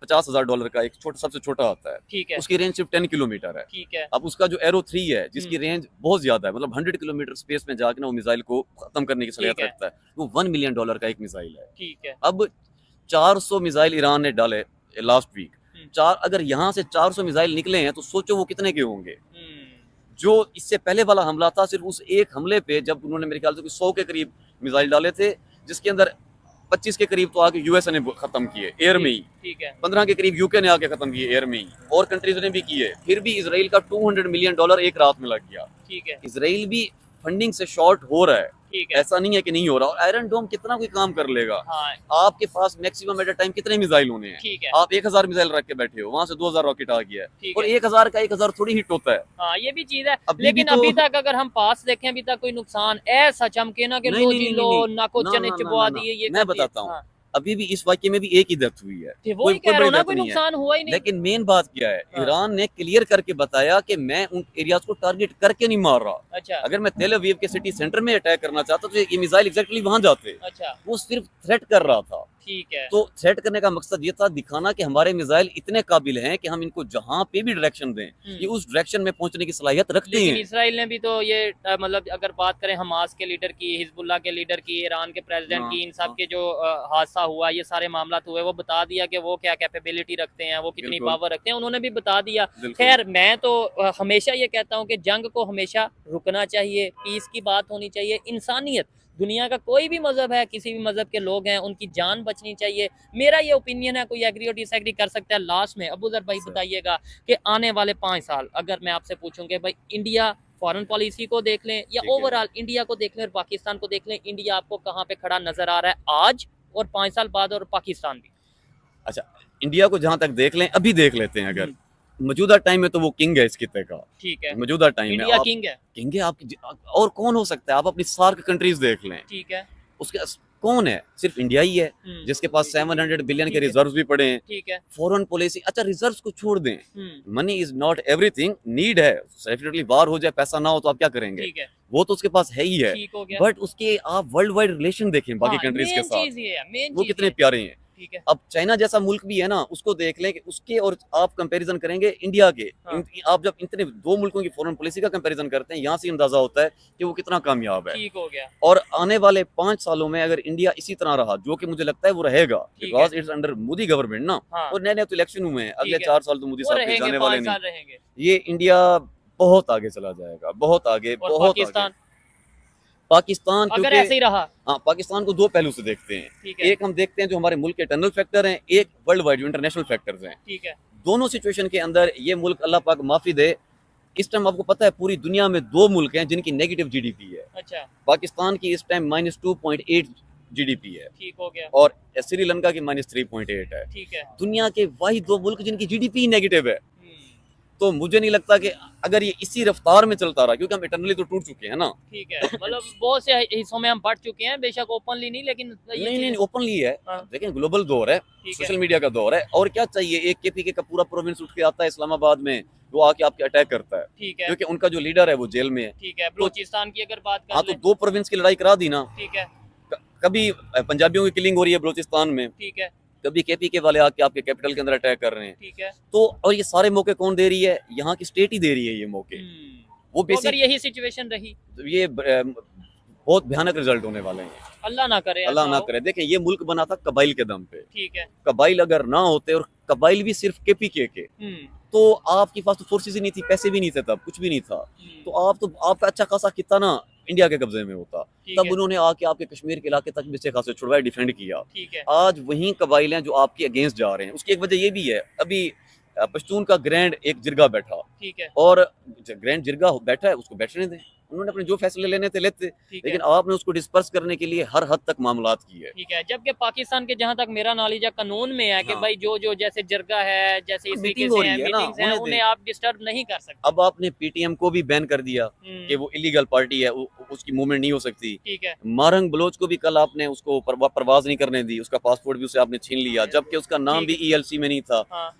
$50,000 का एक सबसे छोटा होता है। ठीक है। उसकी रेंज सिर्फ 10 किलोमीटर है। ठीक है। अब उसका जो एरो 3 है जिसकी रेंज बहुत ज्यादा है, मतलब 100 किलोमीटर स्पेस में जाके ना वो मिसाइल को खत्म करने की सलाहियत रखता है। वो $1 मिलियन का एक मिसाइल है। ठीक है। अब 400 मिसाइल ईरान ने डाले लास्ट वीक। अगर यहाँ से 400 मिसाइल निकले हैं तो सोचो वो कितने के होंगे। जो इससे पहले वाला हमला था सिर्फ उस एक हमले पे जब उन्होंने मेरे ख्याल से 100 के करीब मिसाइल डाले थे, जिसके अंदर 25 के करीब तो आके यूएसए ने खत्म किए एयर में ही। ठीक है। 15 के करीब यूके ने आके खत्म किए एयर में ही, और कंट्रीज ने भी किए। फिर भी इसराइल का $200 मिलियन एक रात में लग गया। ठीक है। इसराइल भी फंडिंग से शॉर्ट हो रहा है। ठीक है। ऐसा नहीं है कि नहीं हो रहा। और आयरन डोम कितना कोई काम कर लेगा। हाँ। आपके पास मैक्सिमम एट अ टाइम कितने मिसाइल होने हैं। ठीक है। आप 1000 मिसाइल रख के बैठे हो, वहां से 2000 रॉकेट आ गया है और है। 1000 का 1000 थोड़ी हिट होता है। हाँ, ये भी चीज है। अभी लेकिन भी तो... अभी तक अगर हम पास देखें अभी तक कोई नुकसान ऐसा चमके ना कि लो जी लो नाको चने चबवा दिए। ये मैं बताता हूँ, अभी भी इस वाक्य में भी एक ही डेथ हुई है। वही कह रहा हूं ना, कोई नुकसान हुआ ही नहीं। लेकिन मेन बात क्या है, ईरान ने क्लियर करके बताया कि मैं उन एरियाज को टारगेट करके नहीं मार रहा। अच्छा। अगर मैं तेल अवीव के सिटी सेंटर में अटैक करना चाहता तो ये मिसाइल एग्जैक्टली वहां जाते। अच्छा। वो सिर्फ थ्रेट कर रहा था। ठीक है। तो थ्रेट करने का मकसद ये था दिखाना कि हमारे मिसाइल इतने काबिल हैं कि हम इनको जहां पे भी डायरेक्शन दें ये उस डायरेक्शन में पहुंचने की सलाहियत रखते हैं। इसराइल ने भी तो ये मतलब अगर बात करें हमास के लीडर की, हिजबुल्लाह के लीडर की, ईरान के प्रेसिडेंट की, इन सब के जो हादसा हुआ, ये सारे मामला हुए, वो बता दिया कि वो क्या कैपेबिलिटी रखते हैं, वो कितनी पावर रखते हैं, उन्होंने भी बता दिया। खैर, मैं तो हमेशा ये कहता हूँ कि जंग को हमेशा रुकना चाहिए, पीस की बात होनी चाहिए, इंसानियत, दुनिया का कोई भी मजहब है, किसी भी मजहब के लोग हैं, उनकी जान बचनी चाहिए। मेरा ये ओपिनियन है, कोई एग्री और डिसएग्री कर सकता है। लास्ट में अबू ज़र भाई बताइएगा कि आने वाले 5 साल अगर मैं आपसे पूछूं कि भाई इंडिया फॉरेन पॉलिसी को देख लें या ओवरऑल इंडिया को देख लें और पाकिस्तान को देख लें, इंडिया आपको कहाँ पे खड़ा नजर आ रहा है आज और 5 साल बाद, और पाकिस्तान भी? अच्छा, इंडिया को जहां तक देख लें, अभी देख लेते हैं। अगर मौजूदा टाइम में तो वो किंग है इस खिते का। ठीक है। मौजूदा टाइम में इंडिया किंग है। किंग है आपकी, और कौन हो सकता है? आप अपनी सार्क कंट्रीज देख लें। ठीक है। उसके कौन है? सिर्फ इंडिया ही है जिसके पास 700 बिलियन के रिजर्व्स भी पड़े हैं। ठीक है। फॉरेन पॉलिसी, अच्छा रिजर्व्स को छोड़ दें, money is not everything, need है। डेफिनेटली वार हो जाए, पैसा ना हो तो आप क्या करेंगे? ठीक है। वो तो उसके पास है ही है, बट उसके आप वर्ल्ड वाइड रिलेशन देखें बाकी कंट्रीज के साथ, वो कितने प्यारे हैं। ठीक है। अब चाइना जैसा मुल्क भी है ना, उसको देख लें कि उसके और आप कंपैरिजन करेंगे इंडिया के। आप जब इतने दो मुल्कों की फॉरेन पॉलिसी का कंपैरिजन करते हैं, यहाँ से अंदाजा होता है कि वो कितना कामयाब है। ठीक हो गया। और आने वाले 5 सालों में अगर इंडिया इसी तरह रहा, जो कि मुझे लगता है वो रहेगा, because it's under Modi government ना, और नए तो इलेक्शन हुए हैं, अगले 4 साल तो मोदी साहब के जाने वाले नहीं, ये इंडिया बहुत आगे चला जाएगा, बहुत आगे, बहुत आगे। पाकिस्तान अगर ऐसे ही रहा, हाँ, पाकिस्तान को 2 पहलू से देखते हैं। एक हम देखते हैं जो हमारे मुल्क के इंटरनल फैक्टर हैं, एक वर्ल्ड वाइड जो इंटरनेशनल फैक्टर्स हैं। ठीक है। दोनों सिचुएशन के अंदर ये मुल्क, अल्लाह पाक माफी दे, इस टाइम आपको पता है पूरी दुनिया में 2 मुल्क हैं जिनकी नेगेटिव जीडीपी है। अच्छा। पाकिस्तान की इस टाइम -2.8 जीडीपी है। ठीक हो गया। और श्रीलंका की -3.8 है। ठीक है। दुनिया के वही 2 मुल्क जिनकी जीडीपी नेगेटिव है। तो मुझे नहीं लगता कि अगर ये इसी रफ्तार में चलता रहा, क्योंकि हम इंटरनली तो टूट चुके हैं ना। ठीक है, मतलब बहुत से हिस्सों में हम बढ़ चुके हैं, बेशक ओपनली नहीं, लेकिन नहीं ओपनली है। देखें, ग्लोबल दौर है, सोशल मीडिया का दौर है, और क्या चाहिए? एक केपीके का पूरा प्रोविंस उठ के आता है इस्लामाबाद में, वो आके आपके अटैक करता है। ठीक है। क्योंकि उनका जो लीडर है वो जेल में है। ठीक है। बलूचिस्तान की अगर बात करें, हाँ, तो 2 प्रोविंस की लड़ाई करा दी ना। ठीक है। कभी पंजाबियों की किलिंग हो रही है बलूचिस्तान में। ठीक है। कभी केपीके वाले आके आपके कैपिटल के अंदर अटैक कर रहे हैं। ठीक है। तो और ये सारे मौके कौन दे रही है? यहाँ की स्टेट ही दे रही है ये मौके। वो बेसिक, अगर यही सिचुएशन रही तो ये बहुत भयानक रिजल्ट होने वाले हैं। अल्लाह ना करे, अल्लाह ना करे। देखें, ये मुल्क बना था कबाइल के दम पे। ठीक है। कबाइल अगर ना होते, और कबाइल भी सिर्फ केपीके के, तो आपके पास तो फोर्सेस ही नहीं थी, पैसे भी नहीं थे, तब कुछ भी नहीं था, तो आपका अच्छा खासा कितना ना इंडिया के कब्जे में होता। तब उन्होंने आके आपके कश्मीर के इलाके तक भी अच्छे खासे छुड़वाए, डिफेंड किया। आज वही कबाइल हैं जो आपके अगेंस्ट जा रहे हैं। उसकी एक वजह ये भी है, अभी पश्तून का ग्रैंड एक जिरगा बैठा। ठीक है। और ग्रैंड जिरगा बैठा है, उसको बैठने दें, उन्होंने अपने जो फैसले लेने थे लेते, लेकिन आपने उसको डिस्पर्स करने के लिए हर हद तक मामलात की है। ठीक है। जबकि पाकिस्तान के जहां तक मेरा नॉलेज है, कानून में है कि भाई जो जैसे जिरगा है, जैसे इस तरीके से मीटिंग्स हैं, उन्हें आप डिस्टर्ब नहीं कर सकते। अब आपने पीटीएम को भी बैन कर दिया कि वो इलीगल पार्टी है, उसकी मूवमेंट नहीं हो सकती। ठीक है। मारंग बलोच को भी कल आपने उसको परवाज नहीं करने दी, उसका पासपोर्ट भी उसे आपने छीन लिया, जबकि उसका नाम भी ELC में नहीं था।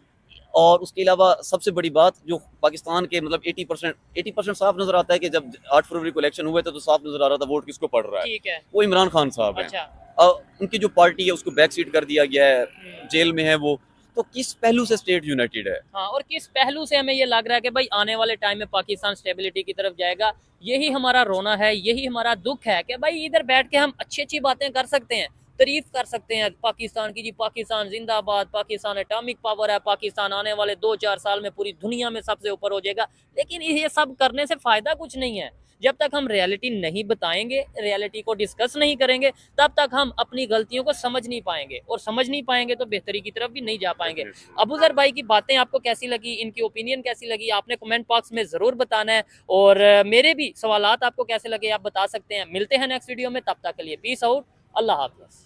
और उसके अलावा सबसे बड़ी बात जो पाकिस्तान के मतलब 80% साफ नजर आता है कि जब 8 फरवरी को इलेक्शन हुए थे तो साफ नजर आ रहा था वोट किसको पड़ रहा है, ठीक है। वो इमरान खान साहब हैं। अच्छा। उनकी जो पार्टी है उसको बैक सीट कर दिया गया है, जेल में है वो। तो किस पहलू से स्टेट यूनाइटेड है? हाँ, और किस पहलू से हमें ये लग रहा है कि भाई आने वाले टाइम में पाकिस्तान स्टेबिलिटी की तरफ जाएगा? यही हमारा रोना है, यही हमारा दुख है कि भाई इधर बैठ के हम अच्छी अच्छी बातें कर सकते हैं, तारीफ कर सकते हैं पाकिस्तान की, जी पाकिस्तान जिंदाबाद, पाकिस्तान एटॉमिक पावर है, पाकिस्तान आने वाले 2-4 साल में पूरी दुनिया में सबसे ऊपर हो जाएगा। लेकिन ये सब करने से फायदा कुछ नहीं है। जब तक हम रियलिटी नहीं बताएंगे, रियलिटी को डिस्कस नहीं करेंगे, तब तक हम अपनी गलतियों को समझ नहीं पाएंगे, और समझ नहीं पाएंगे तो बेहतरी की तरफ भी नहीं जा पाएंगे। अबूजर भाई की बातें आपको कैसी लगी, इनकी ओपिनियन कैसी लगी, आपने कमेंट बॉक्स में जरूर बताना है। और मेरे भी सवालात आपको कैसे लगे आप बता सकते हैं। मिलते हैं नेक्स्ट वीडियो में, तब तक के लिए पीस आउट, अल्लाह हाफिज़।